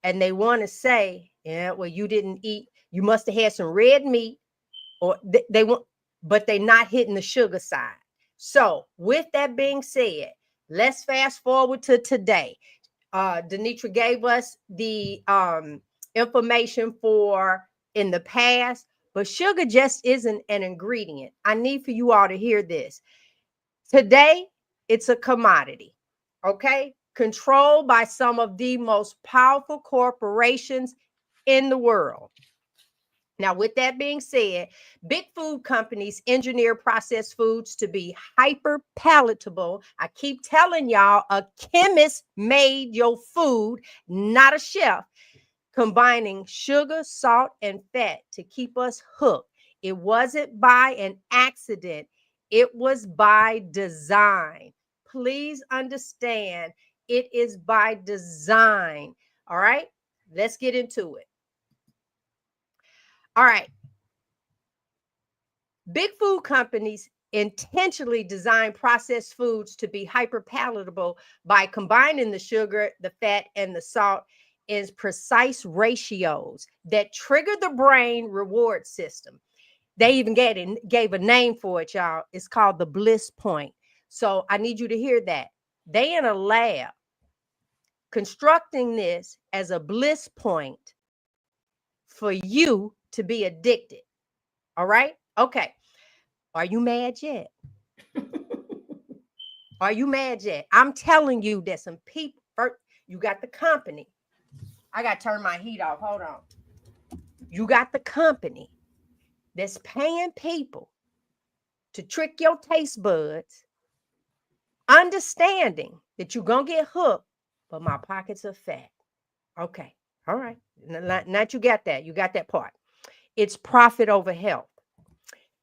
And they want to say, yeah, well, you didn't eat, you must have had some red meat, or they want, but they're not hitting the sugar side. So with that being said, let's fast forward to today. DeNitra gave us the information for in the past, but sugar just isn't an ingredient. I need for you all to hear this. Today, it's a commodity, okay? Controlled by some of the most powerful corporations in the world. Now, with that being said, big food companies engineer processed foods to be hyper palatable. I keep telling y'all, a chemist made your food, not a chef, combining sugar, salt, and fat to keep us hooked. It wasn't by an accident, it was by design. Please understand, it is by design. All right, let's get into it. All right. Big food companies intentionally design processed foods to be hyper palatable by combining the sugar, the fat, and the salt in precise ratios that trigger the brain reward system. They even gave a name for it, y'all. It's called the bliss point. So I need you to hear that. They in a lab constructing this as a bliss point for you to be addicted. All right? Okay. Are you mad yet? Are you mad yet? I'm telling you that some people, first, you got the company. I got to turn my heat off. Hold on. You got the company that's paying people to trick your taste buds, understanding that you're going to get hooked, but my pockets are fat. Okay. All right. Not you got that. You got that part. It's profit over health.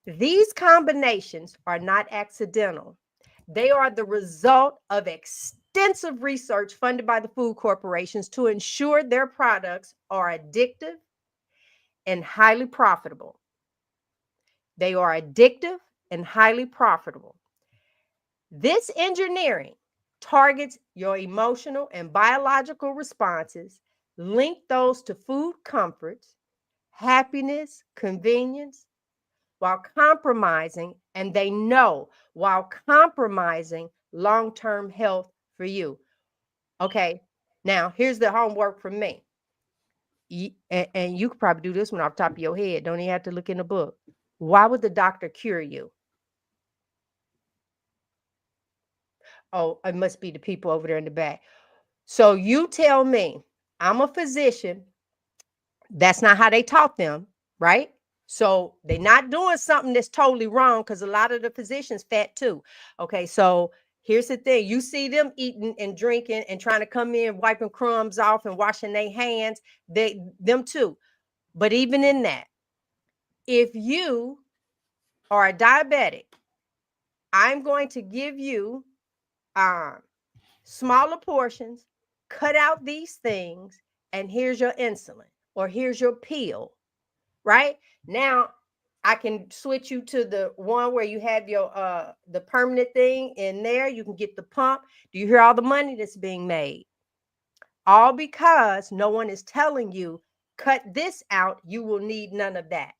These combinations are not accidental. They are the result of extensive research funded by the food corporations to ensure their products are addictive and highly profitable. They are addictive and highly profitable. This engineering targets your emotional and biological responses, link those to food comforts, happiness, convenience, while compromising, and they know, while compromising long-term health for you. Okay, now here's the homework from me. And you could probably do this one off the top of your head. Don't even have to look in the book. Why would the doctor cure you? Oh, it must be the people over there in the back. So you tell me, I'm a physician. That's not how they taught them, right? So they're not doing something that's totally wrong, because a lot of the physicians fat too. Okay, so here's the thing. You see them eating and drinking and trying to come in, wiping crumbs off and washing their hands, them too. But even in that, if you are a diabetic, I'm going to give you smaller portions, cut out these things, and here's your insulin, or here's your pill, right? Now, I can switch you to the one where you have your the permanent thing in there. You can get the pump. Do you hear all the money that's being made? All because no one is telling you, cut this out, you will need none of that.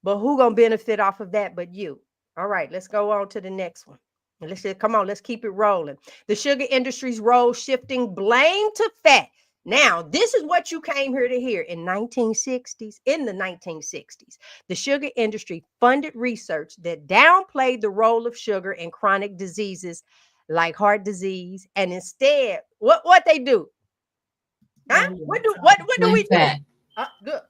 But who gonna benefit off of that but you? All right, let's go on to the next one. Come on, let's keep it rolling. The sugar industry's role shifting blame to fat. Now, this is what you came here to hear. In the 1960s, the sugar industry funded research that downplayed the role of sugar in chronic diseases like heart disease, and instead, what they do? Huh? What do we do? Good.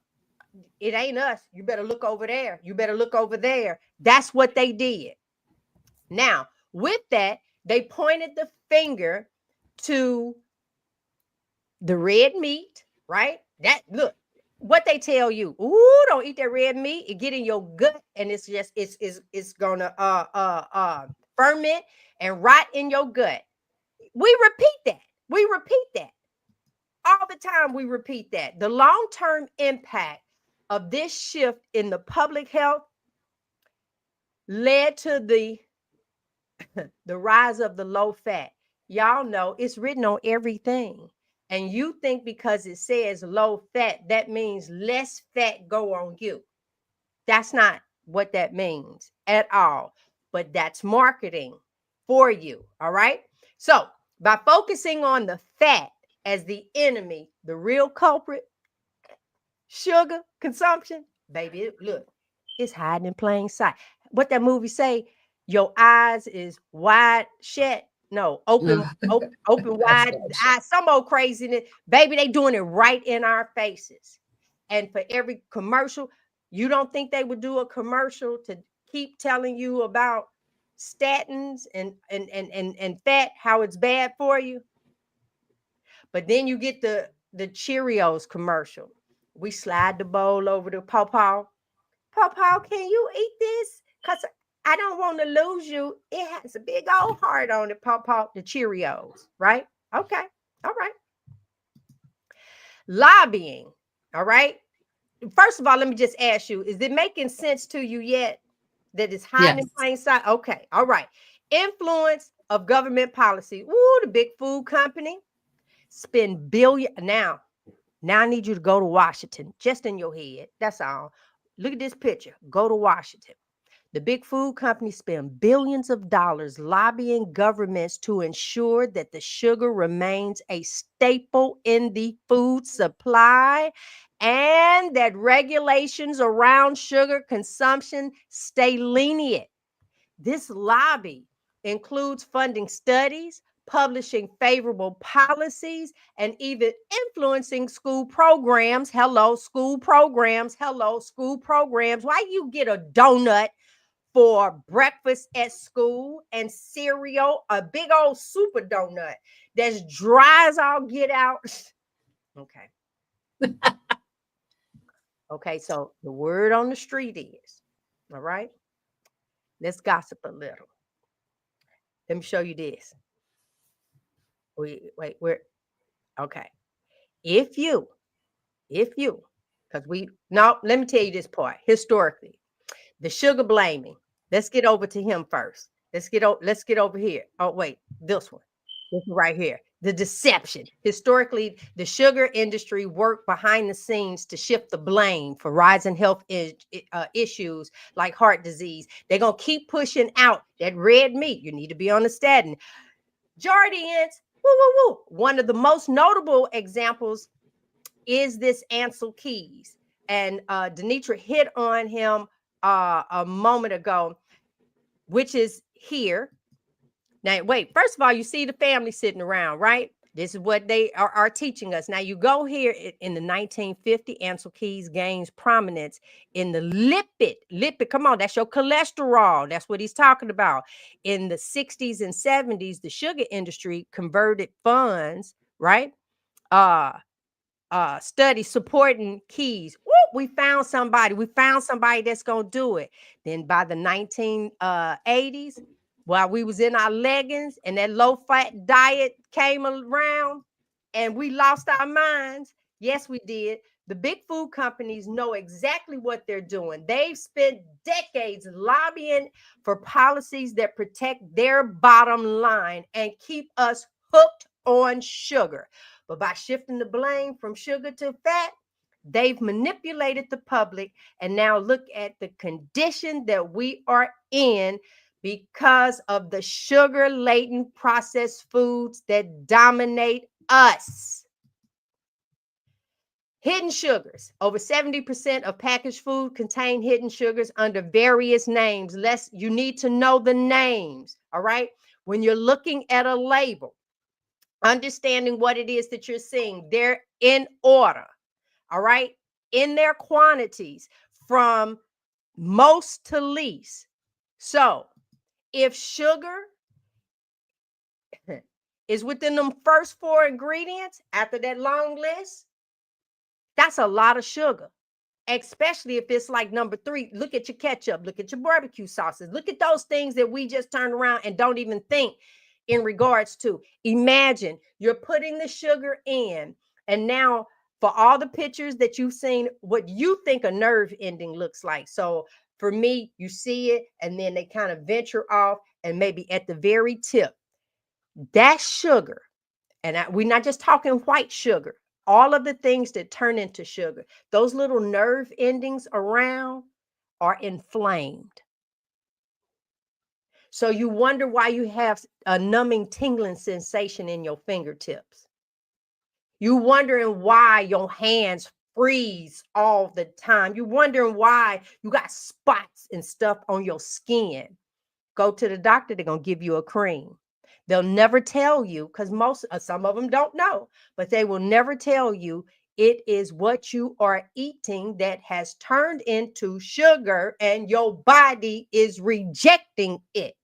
It ain't us. You better look over there. You better look over there. That's what they did. Now, with that, they pointed the finger to the red meat, right? That, look, what they tell you, ooh, don't eat that red meat. It get in your gut, and it's just it's gonna ferment and rot in your gut. We repeat that. We repeat that all the time. We repeat that. The long-term impact of this shift in the public health led to the rise of the low fat. Y'all know it's written on everything. And you think because it says low fat, that means less fat go on you. That's not what that means at all. But that's marketing for you. All right. So By focusing on the fat as the enemy, the real culprit, sugar consumption, baby, look, it's hiding in plain sight. What that movie say? Your eyes is wide shut. No, open wide eyes. Some old craziness. Baby, they doing it right in our faces. And for every commercial, you don't think they would do a commercial to keep telling you about statins and fat, how it's bad for you? But then you get the Cheerios commercial. We slide the bowl over to Pawpaw. Pawpaw, can you eat this? Because I don't want to lose you. It has a big old heart on it, Pawpaw, the Cheerios, right? Okay. All right. Lobbying. All right. First of all, let me just ask you, is it making sense to you yet that it's hiding in plain sight? Okay. All right. Influence of government policy. Ooh, the big food company spend billion. Now I need you to go to Washington, just in your head. That's all. Look at this picture. Go to Washington. The big food companies spend billions of dollars lobbying governments to ensure that the sugar remains a staple in the food supply and that regulations around sugar consumption stay lenient. This lobby includes funding studies, publishing favorable policies, and even influencing school programs. Hello, school programs. Hello, school programs. Why you get a donut for breakfast at school and cereal, a big old super donut that's dry as all get out? Okay. Okay, so the word on the street is, all right, let's gossip a little. Let me show you this. Wait, we're okay. If you, because let me tell you this part. Historically, the sugar blaming. Let's get over to him first. Let's get over here. Oh, wait, this one. This one right here. The deception. Historically, the sugar industry worked behind the scenes to shift the blame for rising health issues like heart disease. They're going to keep pushing out that red meat. You need to be on the statin. Jardians, woo, woo, woo. One of the most notable examples is this Ansel Keys. And DeNitra hit on him a moment ago, which is here. Now, wait, first of all, you see the family sitting around, right? This is what they are teaching us. Now, you go here in the 1950, Ansel Keys gains prominence in the lipid. Come on, that's your cholesterol. That's what he's talking about. In the 60s and 70s, the sugar industry converted funds, right? Study supporting Keys. Woo, we found somebody that's gonna do it. Then by the 1980s, while we was in our leggings and that low-fat diet came around and we lost our minds. Yes, we did. The big food companies know exactly what they're doing. They've spent decades lobbying for policies that protect their bottom line and keep us hooked on sugar. But by shifting the blame from sugar to fat, they've manipulated the public. And now look at the condition that we are in because of the sugar-laden processed foods that dominate us. Hidden sugars. Over 70% of packaged food contain hidden sugars under various names. You need to know the names, all right? When you're looking at a label, understanding what it is that you're seeing, they're in order, all right, in their quantities from most to least. So if sugar is within them first 4 ingredients after that long list, that's a lot of sugar, especially if it's like number 3. Look at your ketchup, look at your barbecue sauces, look at those things that we just turn around and don't even think in regards to. Imagine you're putting the sugar in, and now for all the pictures that you've seen, what you think a nerve ending looks like. So for me, you see it, and then they kind of venture off, and maybe at the very tip, that's sugar. And we're not just talking white sugar. All of the things that turn into sugar, those little nerve endings around are inflamed. So you wonder why you have a numbing, tingling sensation in your fingertips. You wondering why your hands freeze all the time. You wondering why you got spots and stuff on your skin. Go to the doctor, they're going to give you a cream. They'll never tell you, because some of them don't know, but they will never tell you it is what you are eating that has turned into sugar and your body is rejecting it.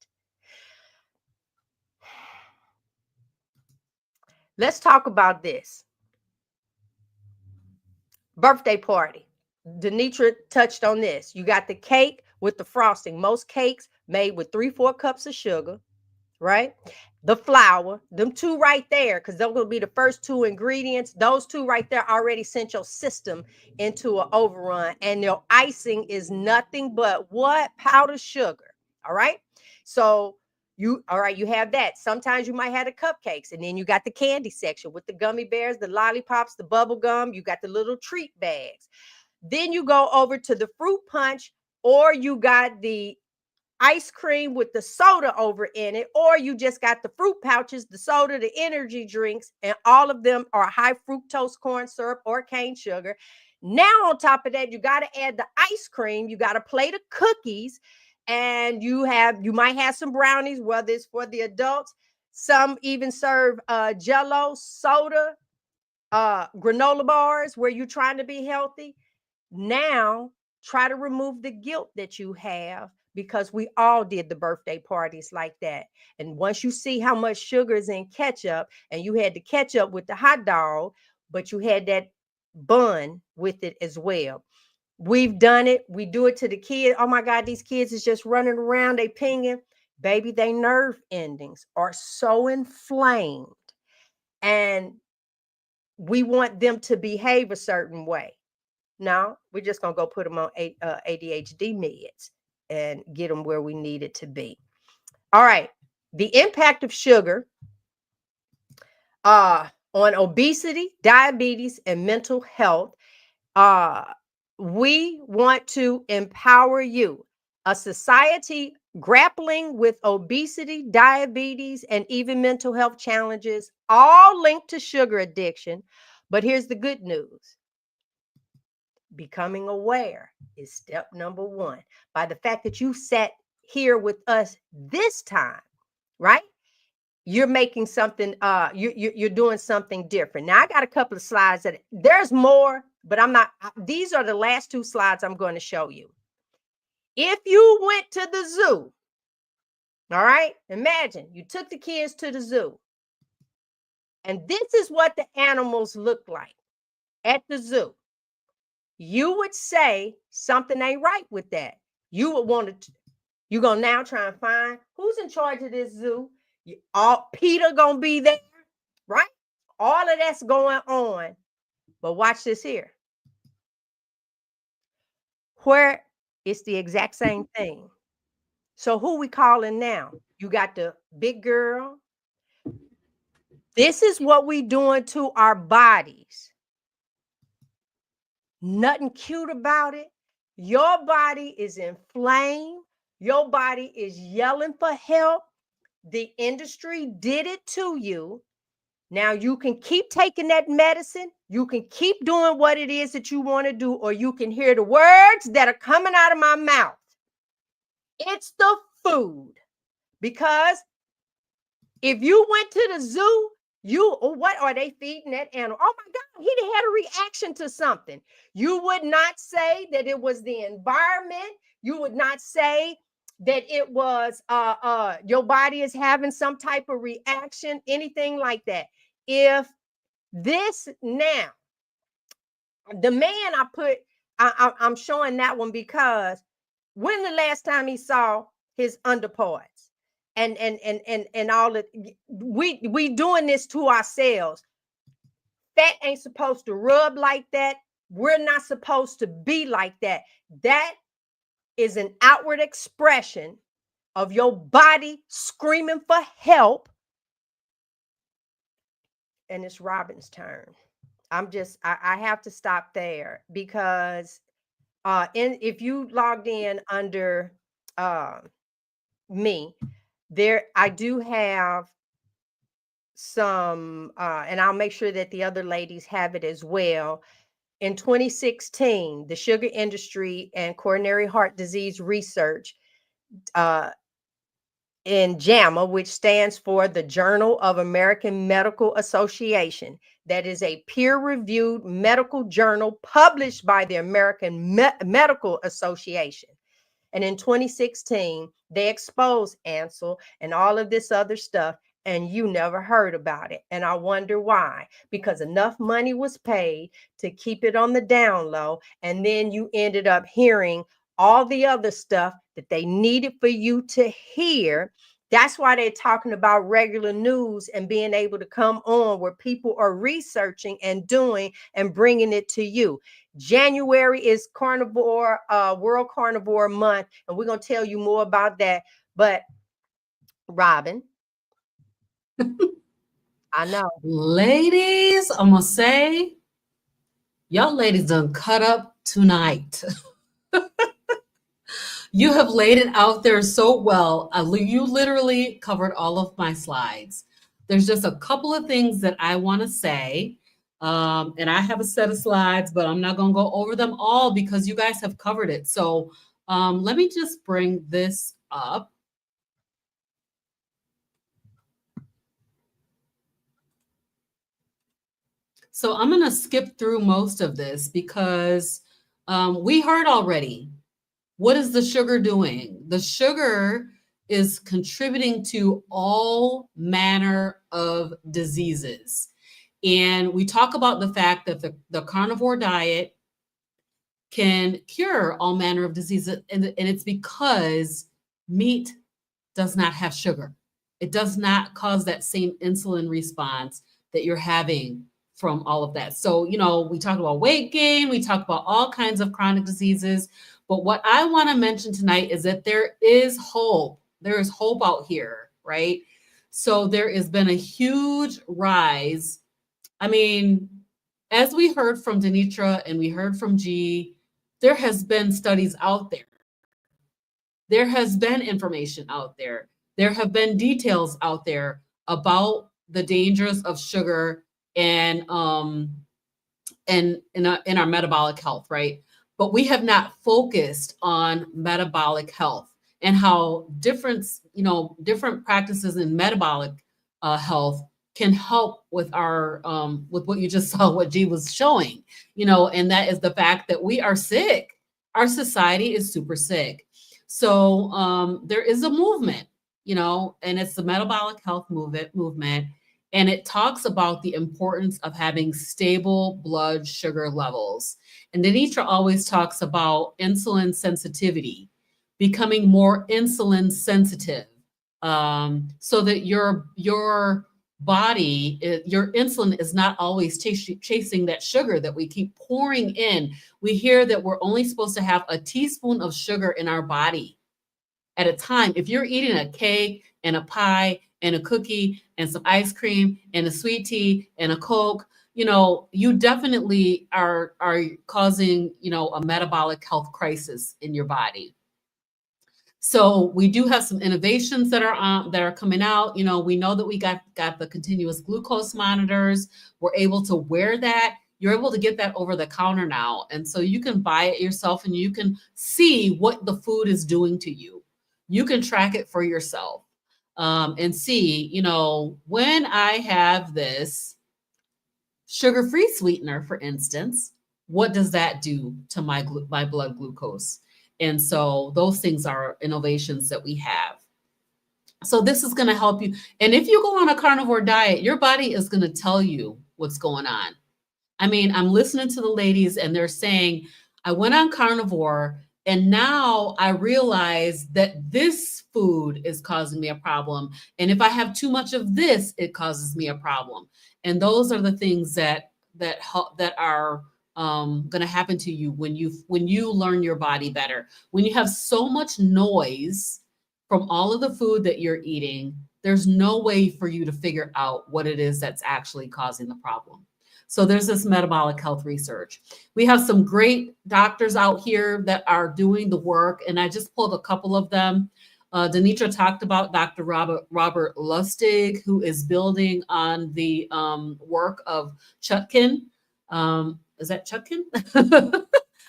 Let's talk about this. Birthday party. DeNitra touched on this. You got the cake with the frosting. Most cakes made with 3-4 cups of sugar, right? The flour, them two right there, because those will be the first two ingredients. Those two right there already sent your system into an overrun. And your icing is nothing but what? Powdered sugar. All right. So you have that. Sometimes you might have the cupcakes, and then you got the candy section with the gummy bears, the lollipops, the bubble gum. You got the little treat bags. Then you go over to the fruit punch, or you got the ice cream with the soda over in it, or you just got the fruit pouches, the soda, the energy drinks, and all of them are high fructose corn syrup or cane sugar. Now, on top of that, you got to add the ice cream. You got a plate of cookies, and you might have some brownies, whether it's for the adults. Some even serve Jell-O, soda, granola bars where you're trying to be healthy. Now, try to remove the guilt that you have, because we all did the birthday parties like that. And once you see how much sugar is in ketchup, and you had the ketchup with the hot dog, but you had that bun with it as well. We've done it. We do it to the kids. Oh my God, these kids is just running around. They pinging. Baby, they nerve endings are so inflamed. And we want them to behave a certain way. No, we're just going to go put them on ADHD meds and get them where we need it to be. All right. The impact of sugar on obesity, diabetes, and mental health. We want to empower you. A society grappling with obesity, diabetes, and even mental health challenges, all linked to sugar addiction. But here's the good news. Becoming aware is step number one. By the fact that you sat here with us this time, right? You're making something, you're doing something different. Now, I got a couple of slides that there's more, but these are the last two slides I'm going to show you. If you went to the zoo, all right, imagine you took the kids to the zoo, and this is what the animals look like at the zoo. You would say something ain't right with that. You would want to, you're going to now try and find who's in charge of this zoo. Peter going to be there, right? All of that's going on. But watch this here. Where it's the exact same thing. So who we calling now? You got the big girl. This is what we doing to our bodies. Nothing cute about it. Your body is inflamed. Your body is yelling for help. The industry did it to you. Now you can keep taking that medicine. You can keep doing what it is that you want to do, or you can hear the words that are coming out of my mouth. It's the food. Because if you went to the zoo, what are they feeding that animal? Oh my God, he had a reaction to something. You would not say that it was the environment. You would not say that it was your body is having some type of reaction, anything like that. If this now, the man I'm showing that one because when the last time he saw his underparts? And all that, we doing this to ourselves. Fat ain't supposed to rub like that. We're not supposed to be like that. That is an outward expression of your body screaming for help. And it's Robyn's turn. I have to stop there because if you logged in under me, I do have some, and I'll make sure that the other ladies have it as well. In 2016, the Sugar Industry and Coronary Heart Disease Research in JAMA, which stands for the Journal of American Medical Association. That is a peer-reviewed medical journal published by the American Medical Association. And in 2016, they exposed Ansel and all of this other stuff, and you never heard about it. And I wonder why. Because enough money was paid to keep it on the down low, and then you ended up hearing all the other stuff that they needed for you to hear. That's why they're talking about regular news and being able to come on where people are researching and doing and bringing it to you. January is Carnivore, World Carnivore Month, and we're going to tell you more about that. But Robyn, I know. Ladies, I'm going to say, y'all ladies done cut up tonight. You have laid it out there so well. You literally covered all of my slides. There's just a couple of things that I want to say. And I have a set of slides, but I'm not going to go over them all because you guys have covered it. So let me just bring this up. So I'm going to skip through most of this because we heard already. What is the sugar doing? The sugar is contributing to all manner of diseases. And we talk about the fact that the carnivore diet can cure all manner of diseases. And it's because meat does not have sugar. It does not cause that same insulin response that you're having from all of that. So, you know, we talk about weight gain, we talk about all kinds of chronic diseases. But what I want to mention tonight is that there is hope. There is hope out here, right? So there has been a huge rise. I mean, as we heard from DeNitra and we heard from G, there has been studies out there. There has been information out there. There have been details out there about the dangers of sugar and in our metabolic health, right? But we have not focused on metabolic health and how different practices in metabolic health can help with our with what you just saw, what G was showing, and that is the fact that we are sick. Our society is super sick. So there is a movement, and it's the metabolic health movement. And it talks about the importance of having stable blood sugar levels. And DeNitra always talks about insulin sensitivity, becoming more insulin sensitive, so that your body, your insulin is not always chasing that sugar that we keep pouring in. We hear that we're only supposed to have a teaspoon of sugar in our body at a time. If you're eating a cake and a pie and a cookie and some ice cream and a sweet tea and a Coke, you definitely are causing, a metabolic health crisis in your body. So we do have some innovations that are coming out. We know that we got the continuous glucose monitors. We're able to wear that. You're able to get that over the counter now. And so you can buy it yourself and you can see what the food is doing to you. You can track it for yourself. And see, when I have this sugar-free sweetener, for instance, what does that do to my blood glucose? And so those things are innovations that we have. So this is going to help you. And if you go on a carnivore diet, your body is going to tell you what's going on. I mean, I'm listening to the ladies and they're saying, I went on carnivore and now I realize that this food is causing me a problem. And if I have too much of this, it causes me a problem. And those are the things that are going to happen to you when you learn your body better. When you have so much noise from all of the food that you're eating, there's no way for you to figure out what it is that's actually causing the problem. So there's this metabolic health research. We have some great doctors out here that are doing the work, and I just pulled a couple of them. DeNitra talked about Dr. Robert Lustig, who is building on the work of Chutkin. Is that Chutkin?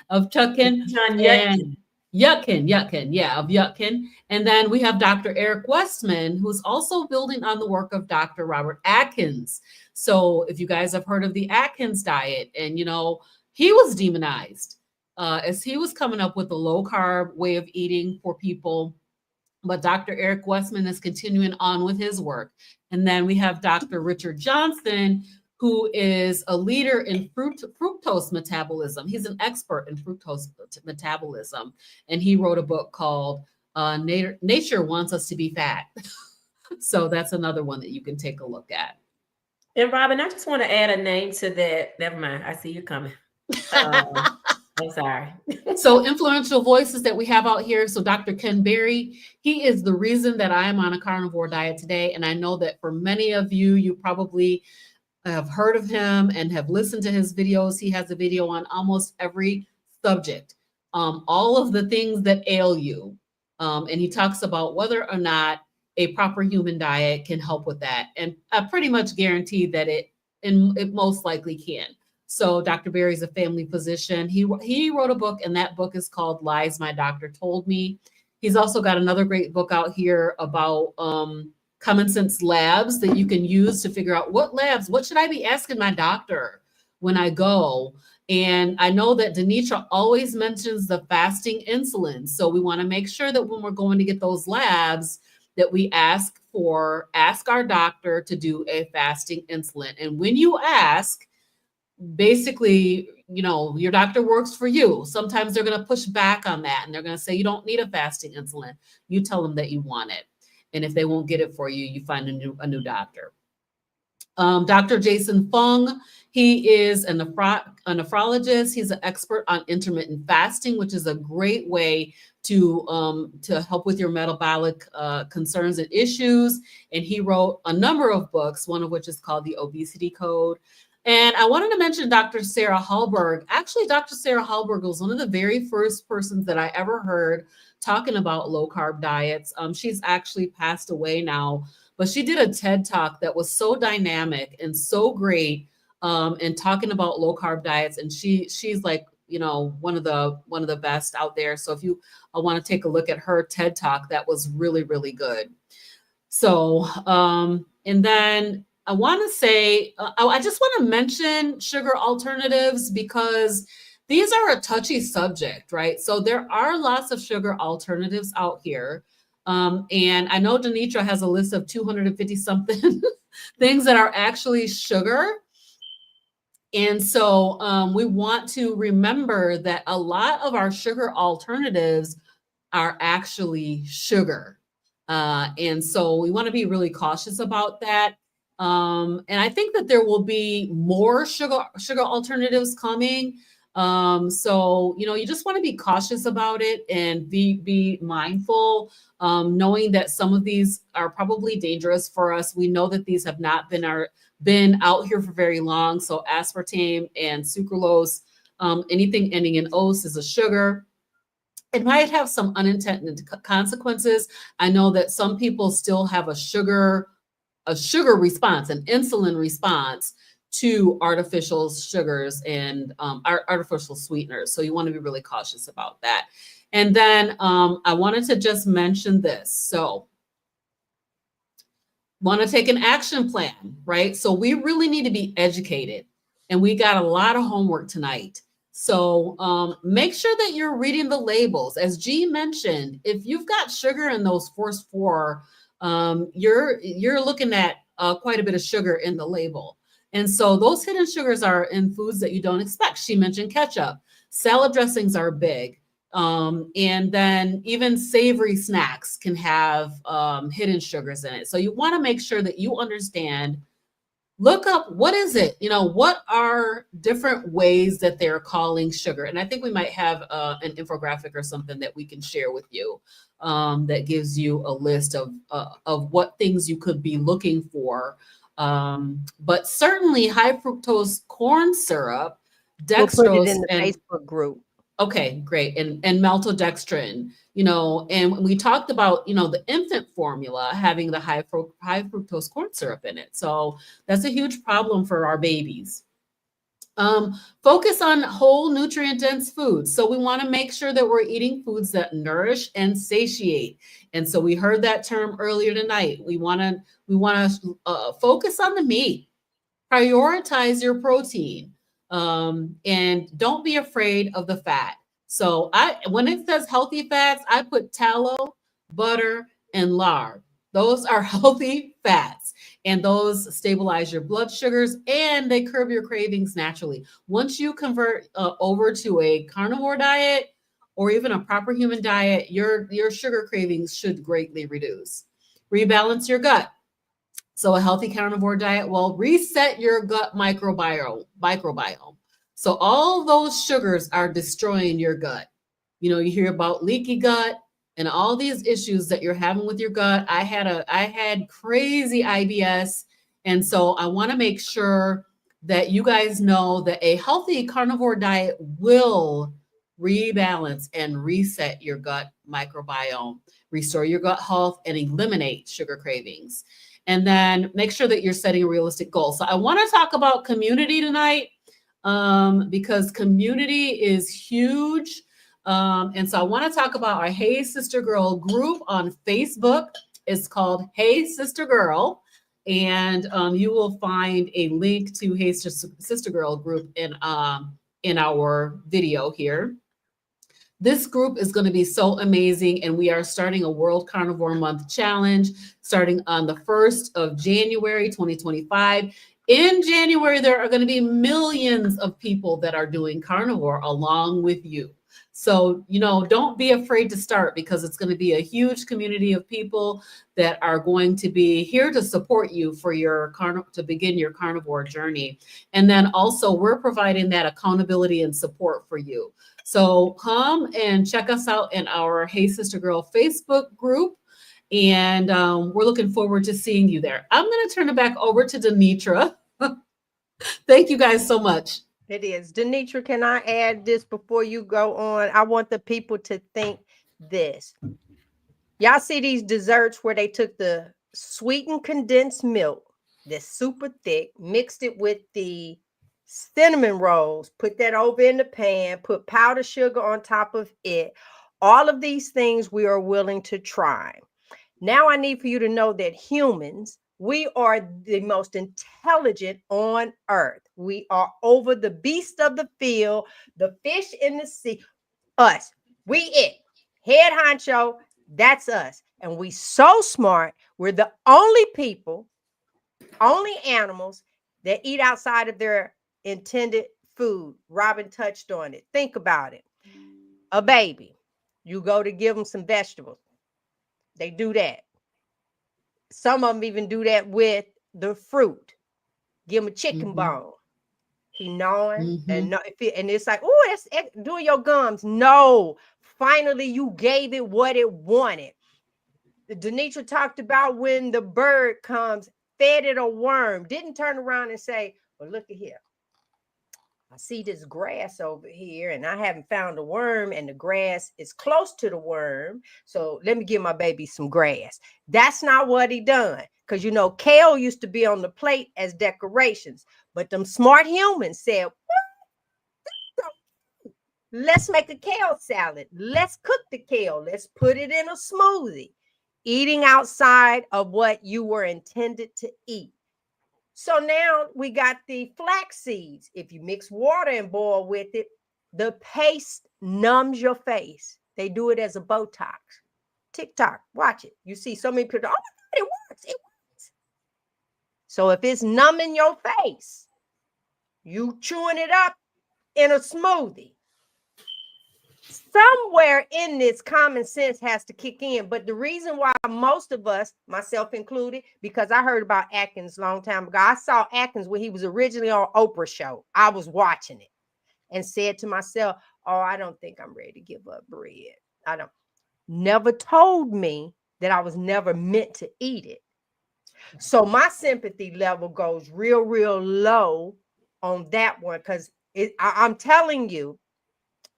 Of Chutkin. John And Yutkin, yeah, of Yutkin. And then we have Dr. Eric Westman, who's also building on the work of Dr. Robert Atkins. So if you guys have heard of the Atkins diet, and he was demonized as he was coming up with a low carb way of eating for people. But Dr. Eric Westman is continuing on with his work. And then we have Dr. Richard Johnson, who is a leader in fructose metabolism. He's an expert in fructose metabolism. And he wrote a book called Nature Wants Us to Be Fat. So that's another one that you can take a look at. And Robyn, I just want to add a name to that. Never mind. I see you coming. I'm sorry. So influential voices that we have out here. So Dr. Ken Berry, he is the reason that I am on a carnivore diet today. And I know that for many of you, you probably have heard of him and have listened to his videos. He has a video on almost every subject, all of the things that ail you. And he talks about whether or not a proper human diet can help with that. And I pretty much guarantee that it most likely can. So Dr. Berry's a family physician. He wrote a book, and that book is called Lies My Doctor Told Me. He's also got another great book out here about common sense labs that you can use to figure out what should I be asking my doctor when I go. And I know that DeNitra always mentions the fasting insulin. So we want to make sure that when we're going to get those labs, that we ask our doctor to do a fasting insulin. And when you ask, basically, your doctor works for you. Sometimes they're going to push back on that, and they're going to say, you don't need a fasting insulin. You tell them that you want it. And if they won't get it for you, you find a new doctor. Dr. Jason Fung, he is a nephrologist. He's an expert on intermittent fasting, which is a great way to help with your metabolic concerns and issues. And he wrote a number of books, one of which is called The Obesity Code. And I wanted to mention Dr. Sarah Hallberg. Actually, Dr. Sarah Hallberg was one of the very first persons that I ever heard talking about low carb diets. She's actually passed away now, but she did a TED Talk that was so dynamic and so great in talking about low carb diets. And she's like, one of the best out there. So if you want to take a look at her TED Talk, that was really, really good. So, and then I want to say, I just want to mention sugar alternatives because these are a touchy subject, right? So there are lots of sugar alternatives out here. And I know DeNitra has a list of 250 something things that are actually sugar. And so we want to remember that a lot of our sugar alternatives are actually sugar. And so we want to be really cautious about that. And I think that there will be more sugar alternatives coming. So, you just want to be cautious about it and be mindful, knowing that some of these are probably dangerous for us. We know that these have not been out here for very long. So aspartame and sucralose, anything ending in ose is a sugar. It might have some unintended consequences. I know that some people still have a sugar response, an insulin response to artificial sugars and artificial sweeteners. So you want to be really cautious about that. And then I wanted to just mention this. So want to take an action plan, right? So we really need to be educated, and we got a lot of homework tonight. So make sure that you're reading the labels. As G mentioned, if you've got sugar in those first four, you're looking at quite a bit of sugar in the label. And so those hidden sugars are in foods that you don't expect. She mentioned ketchup. Salad dressings are big. And then even savory snacks can have hidden sugars in it. So you want to make sure that you understand, look up, what is it? What are different ways that they're calling sugar? And I think we might have an infographic or something that we can share with you that gives you a list of what things you could be looking for. But certainly high fructose corn syrup, dextrose, we'll put it in the Facebook group. Okay, great. And maltodextrin, and we talked about, the infant formula having the high fructose corn syrup in it. So that's a huge problem for our babies. Focus on whole nutrient dense foods. So we want to make sure that we're eating foods that nourish and satiate. And so we heard that term earlier tonight. We want to focus on the meat. Prioritize your protein, and don't be afraid of the fat. So when it says healthy fats, I put tallow, butter, and lard. Those are healthy fats, and those stabilize your blood sugars and they curb your cravings naturally. Once you convert over to a carnivore diet or even a proper human diet, your sugar cravings should greatly reduce. Rebalance your gut. So a healthy carnivore diet will reset your gut microbiome. So all those sugars are destroying your gut. You hear about leaky gut and all these issues that you're having with your gut. I had crazy IBS. And so I want to make sure that you guys know that a healthy carnivore diet will rebalance and reset your gut microbiome, restore your gut health, and eliminate sugar cravings. And then make sure that you're setting a realistic goal. So I want to talk about community tonight, because community is huge. And so I want to talk about our Hey Sister Girl group on Facebook. It's called Hey Sister Girl. And you will find a link to Hey Sister Girl group in our video here. This group is going to be so amazing, and we are starting a World Carnivore Month challenge starting on the 1st of January, 2025. In January, there are going to be millions of people that are doing carnivore along with you. So, don't be afraid to start, because it's going to be a huge community of people that are going to be here to support you for to begin your carnivore journey. And then also we're providing that accountability and support for you. So come and check us out in our Hey Sister Girl Facebook group. And we're looking forward to seeing you there. I'm going to turn it back over to DeNitra. Thank you guys so much. It is. DeNitra, can I add this before you go on? I want the people to think this. Y'all see these desserts where they took the sweetened condensed milk that's super thick, mixed it with the cinnamon rolls, put that over in the pan, put powdered sugar on top of it. All of these things we are willing to try. Now I need for you to know that humans, we are the most intelligent on earth. We are over the beast of the field, the fish in the sea. Us. We it. Head honcho, that's us. And we so smart. We're the only people, only animals that eat outside of their intended food. Robyn touched on it. Think about it. A baby, you go to give them some vegetables. They do that. Some of them even do that with the fruit. Give him a chicken bone. He gnawing and it's like, oh, that's doing your gums. No, finally you gave it what it wanted. DeNitra talked about when the bird comes, fed it a worm, didn't turn around and say, well, look at here. I see this grass over here and I haven't found a worm, and the grass is close to the worm. So let me give my baby some grass. That's not what he done. Because, kale used to be on the plate as decorations. But them smart humans said, what? Let's make a kale salad. Let's cook the kale. Let's put it in a smoothie. Eating outside of what you were intended to eat. So now we got the flax seeds. If you mix water and boil with it, the paste numbs your face. They do it as a Botox. TikTok, watch it. You see so many people, oh my God, it works. It works. So if it's numbing your face, you chewing it up in a smoothie. Somewhere in this, common sense has to kick in. But the reason why most of us, myself included, because I heard about Atkins a long time ago. I saw Atkins when he was originally on Oprah's show. I was watching it and said to myself, oh, I don't think I'm ready to give up bread. Never told me that I was never meant to eat it. So my sympathy level goes real low on that one, because I'm telling you,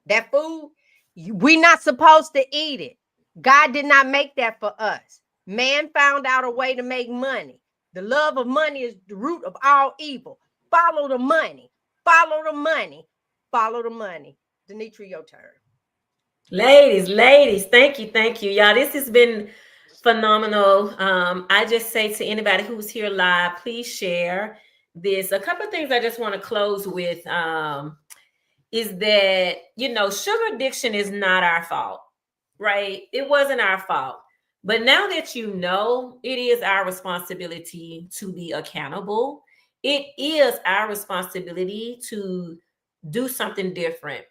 That food, we're not supposed to eat it. God did not make that for us. Man found out a way to make money. The love of money is the root of all evil. Follow the money. Follow the money. Follow the money. DeNitra, your turn. Ladies, thank you, y'all. This has been phenomenal. I just say to anybody who's here live, please share this. A couple of things I just want to close with is that, sugar addiction is not our fault, right? It wasn't our fault. But now that you know, it is our responsibility to be accountable. It is our responsibility to do something different.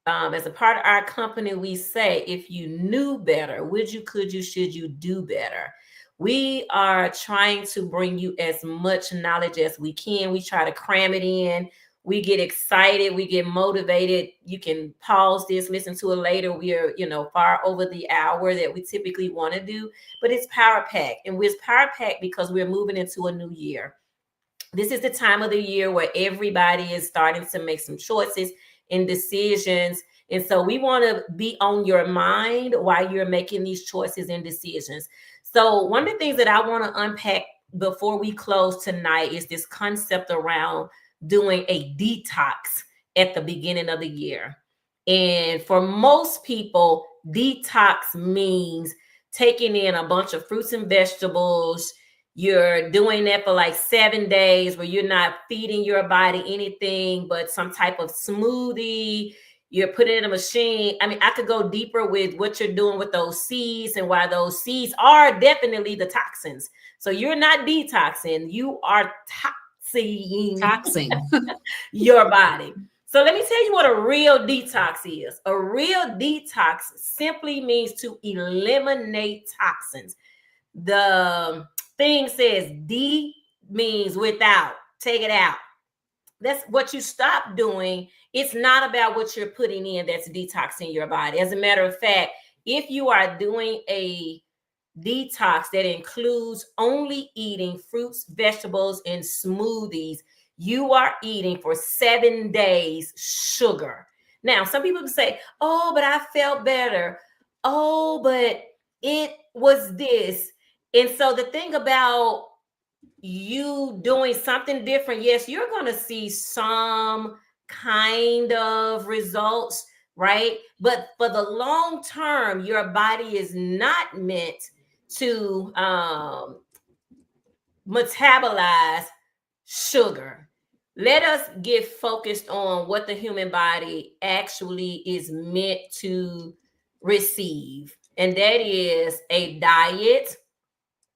As a part of our company, we say, if you knew better, would you, could you, should you do better? We are trying to bring you as much knowledge as we can. We try to cram it in. We get excited. We get motivated. You can pause this, listen to it later. We are, far over the hour that we typically want to do, but it's power pack. And we're power pack because we're moving into a new year. This is the time of the year where everybody is starting to make some choices and decisions. And so we want to be on your mind while you're making these choices and decisions. So one of the things that I want to unpack before we close tonight is this concept around doing a detox at the beginning of the year. And for most people, detox means taking in a bunch of fruits and vegetables. You're doing that for like 7 days where you're not feeding your body anything but some type of smoothie. You're putting in a machine. I mean, I could go deeper with what you're doing with those seeds and why those seeds are definitely the toxins. So you're not detoxing, you are toxing your body. So let me tell you what a real detox is. A real detox simply means to eliminate toxins. The thing says D means without, take it out. That's what you stop doing. It's not about what you're putting in that's detoxing your body. As a matter of fact, if you are doing a detox that includes only eating fruits, vegetables, and smoothies, you are eating for 7 days sugar. Now, some people say, oh, but I felt better. Oh, but it was this. And so the thing about you doing something different, yes, you're going to see some kind of results, right? But for the long term, your body is not meant to metabolize sugar. Let us get focused on what the human body actually is meant to receive. And that is a diet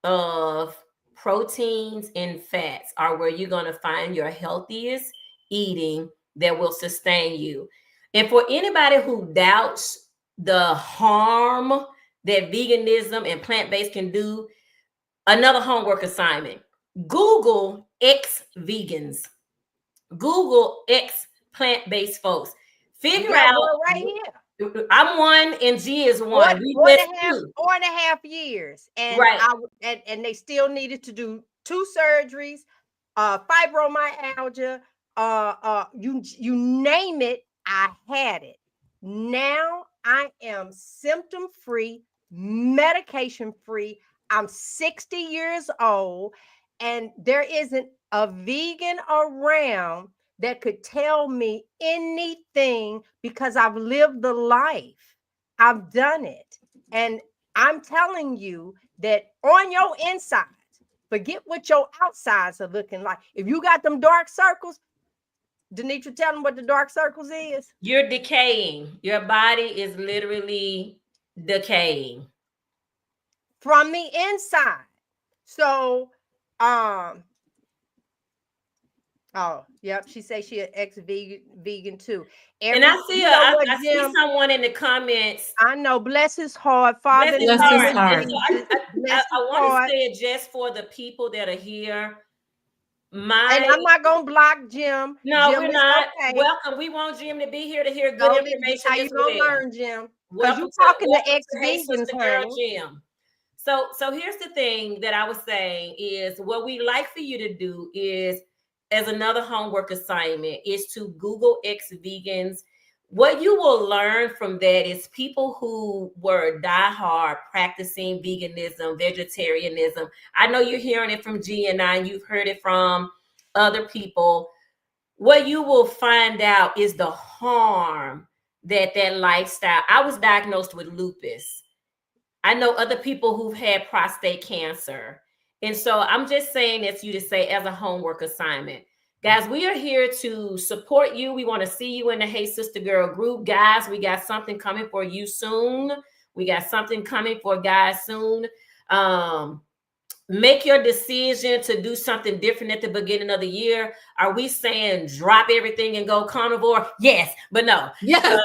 of proteins and fats are where you're going to find your healthiest eating that will sustain you. And for anybody who doubts the harm that veganism and plant-based can do, another homework assignment. Google X vegans. Google X plant-based folks. Figure out right here. I'm one and G is one. Four and a half years. And right. And they still needed to do 2 surgeries, fibromyalgia, you name it, I had it. Now I am symptom-free, medication-free. I'm 60 years old, and there isn't a vegan around that could tell me anything because I've lived the life. I've done it. And I'm telling you that on your insides, forget what your outsides are looking like. If you got them dark circles, DeNitra, tell them what the dark circles is. You're decaying. Your body is literally decaying. From the inside. So, oh, yep. She says she an ex-vegan too. And I see I see someone in the comments. I know. Bless his heart, Father. Bless his heart. I want to say it just for the people that are here. And I'm not gonna block Jim. No, Jim, we're not. Okay. Welcome. We want Jim to be here to hear good information. How you gonna learn, Jim? Because you're talking to ex-vegans, girl, Jim. So here's the thing that I was saying is what we like for you to do is, as another homework assignment, is to Google ex-vegans. what you will learn from that is people who were diehard practicing veganism, vegetarianism. I know you're hearing it from G and I, and you've heard it from other people. What you will find out is the harm that lifestyle. I was diagnosed with lupus. I know other people who've had prostate cancer. And so I'm just saying this to you to say as a homework assignment. Guys, we are here to support you. We want to see you in the Hey Sister Girl group. Guys, we got something coming for you soon. We got something coming for guys soon. Make your decision to do something different at the beginning of the year. Are we saying drop everything and go carnivore? Yes, but no. Yes.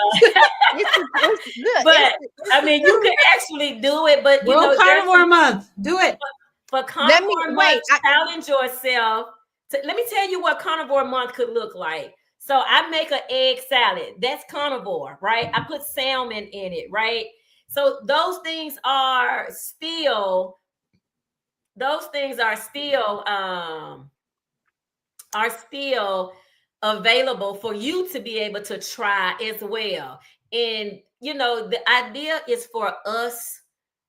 But I mean, you can actually do it, but you know, Carnivore month. Do it. For Carnivore month, challenge yourself. Let me tell you what Carnivore month could look like. So I make an egg salad. That's carnivore, right? I put salmon in it, right? So those things are still available for you to be able to try as well. And you know, the idea is for us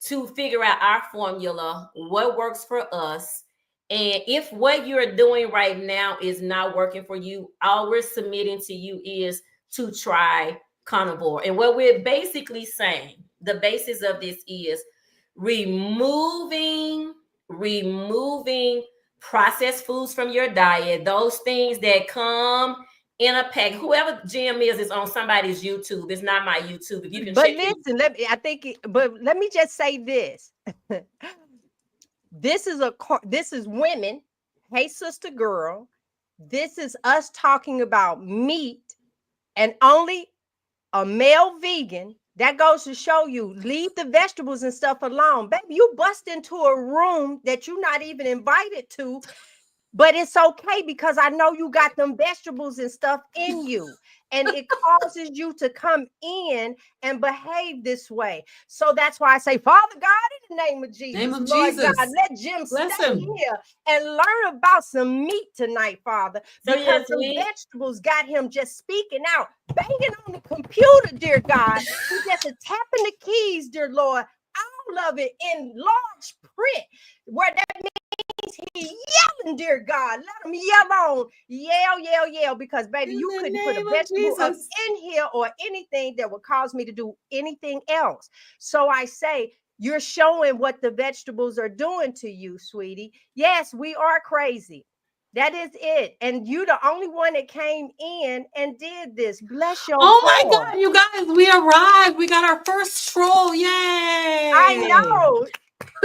to figure out our formula, what works for us. And if what you're doing right now is not working for you, all we're submitting to you is to try carnivore. And what we're basically saying, the basis of this is removing processed foods from your diet, those things that come in a pack. Whoever Jim is on somebody's YouTube. It's not my YouTube. If you can check listen, let me just say this. This is women. Hey, sister girl. This is us talking about meat and only a male vegan. That goes to show you, leave the vegetables and stuff alone. Baby, you bust into a room that you're not even invited to, but it's okay because I know you got them vegetables and stuff in you, and it causes you to come in and behave this way. So that's why I say, Father God, in the name of Jesus, Lord Jesus. God, let Jim stay here and learn about some meat tonight, Father, because the vegetables got him just speaking out, banging on the computer, dear God. He just is tapping the keys, dear Lord, all of it in large print, where that means he yelling, dear God. Let him yell on, yell, because baby, you couldn't put a vegetable up in here or anything that would cause me to do anything else. So I say, you're showing what the vegetables are doing to you, sweetie. Yes, we are crazy. That is it. And you the only one that came in and did this. Bless your heart. My God, you guys, we arrived. We got our first troll. Yay. I know.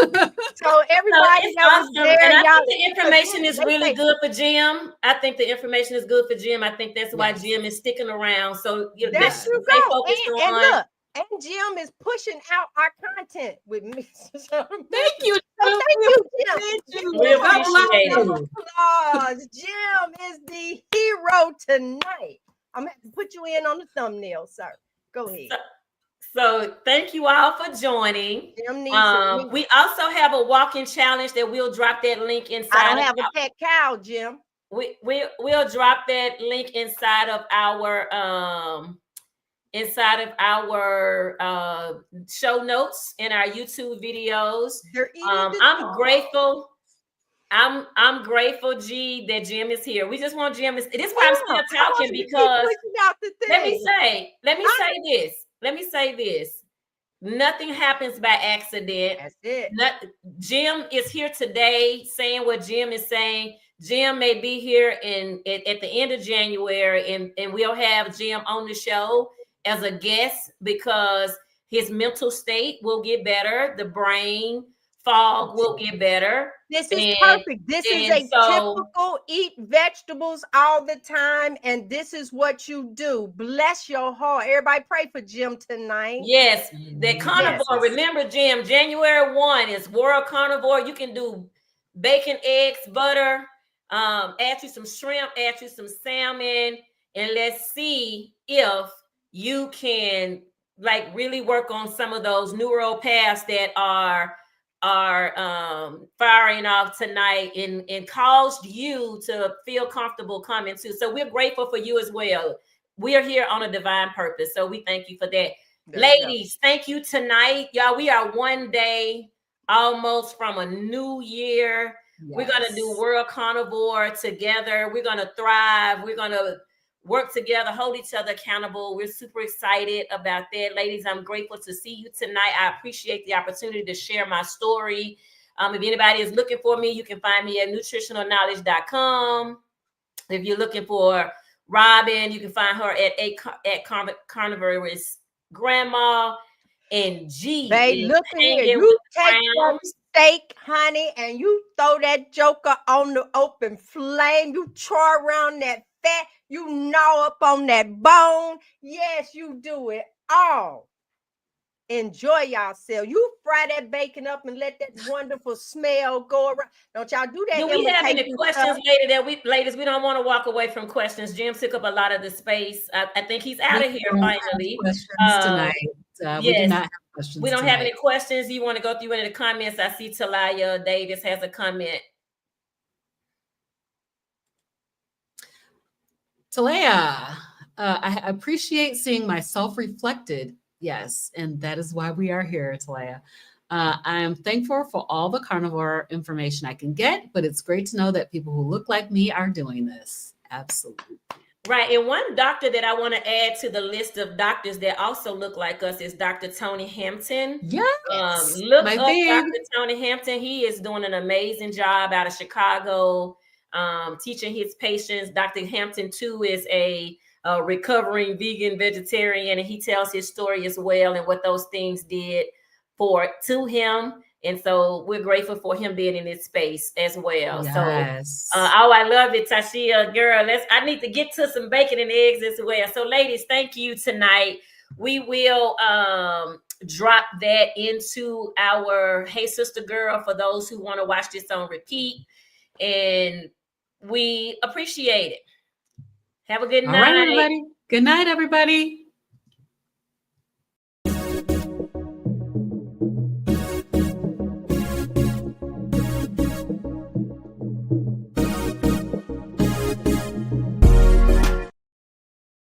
So everybody that was there, and I think the information is really good for Jim. I think the information is good for Jim. I think that's why Jim is sticking around. So there you go. And look, and Jim is pushing out our content with me. So thank you. So thank you, Jim. We appreciate it. Applause. Jim is the hero tonight. I'm gonna have to put you in on the thumbnail, sir. Go ahead. So thank you all for joining. We also have a walking challenge that we'll drop that link inside. I don't have a pet cow, Jim. We'll drop that link inside of our show notes in our YouTube videos. I'm grateful. I'm grateful, G, that Jim is here. We just want Jim. This is why I'm still talking, because let me say this. Nothing happens by accident. That's it. Jim is here today saying what Jim is saying. Jim may be here at the end of January, and we'll have Jim on the show as a guest because his mental state will get better. The brain fog will get better. This is perfect. This is a typical eat vegetables all the time, and this is what you do. Bless your heart. Everybody pray for Jim tonight. Yes, the carnivore. Yes. Remember, Jim, January 1 is World Carnivore. You can do bacon, eggs, butter, add you some shrimp, add you some salmon, and let's see if you can like really work on some of those neural paths that are firing off tonight and caused you to feel comfortable coming to. So we're grateful for you as well. we are here on a divine purpose. So we thank you for that. There Ladies, thank you tonight. Y'all, we are one day almost from a new year. Yes. We're going to do World Carnivore together. We're going to thrive. We're going to work together, hold each other accountable. We're super excited about that. Ladies, I'm grateful to see you tonight. I appreciate the opportunity to share my story. If anybody is looking for me, you can find me at nutritionalknowledge.com. If you're looking for Robyn, you can find her at Carnivore with Grandma. And G, babe, look at here. You take that steak, honey, and you throw that joker on the open flame. You char around that fat. You gnaw up on that bone. Yes, you do it all. Enjoy yourself. You fry that bacon up and let that wonderful smell go around. Don't y'all do that. Do we have any questions, ladies? We don't want to walk away from questions. Jim took up a lot of the space. I think he's out of here finally. Questions tonight. We do not have questions. We don't have any questions. You want to go through any of the comments? I see Talaya Davis has a comment. Talaya, I appreciate seeing myself reflected. Yes, and that is why we are here, Talaya. I am thankful for all the carnivore information I can get, but it's great to know that people who look like me are doing this. Absolutely. Right. And one doctor that I want to add to the list of doctors that also look like us is Dr. Tony Hampton. Yes. Look up Dr. Tony Hampton. He is doing an amazing job out of Chicago, teaching his patients. Dr. Hampton, too, is a recovering vegan vegetarian, and he tells his story as well and what those things did to him. And so we're grateful for him being in this space as well. Yes. So I love it, Tashia, girl. I need to get to some bacon and eggs as well. So ladies, thank you tonight. We will drop that into our Hey Sister Girl for those who want to watch this on repeat. And we appreciate it. Have a good night. All right, everybody. Good night, everybody.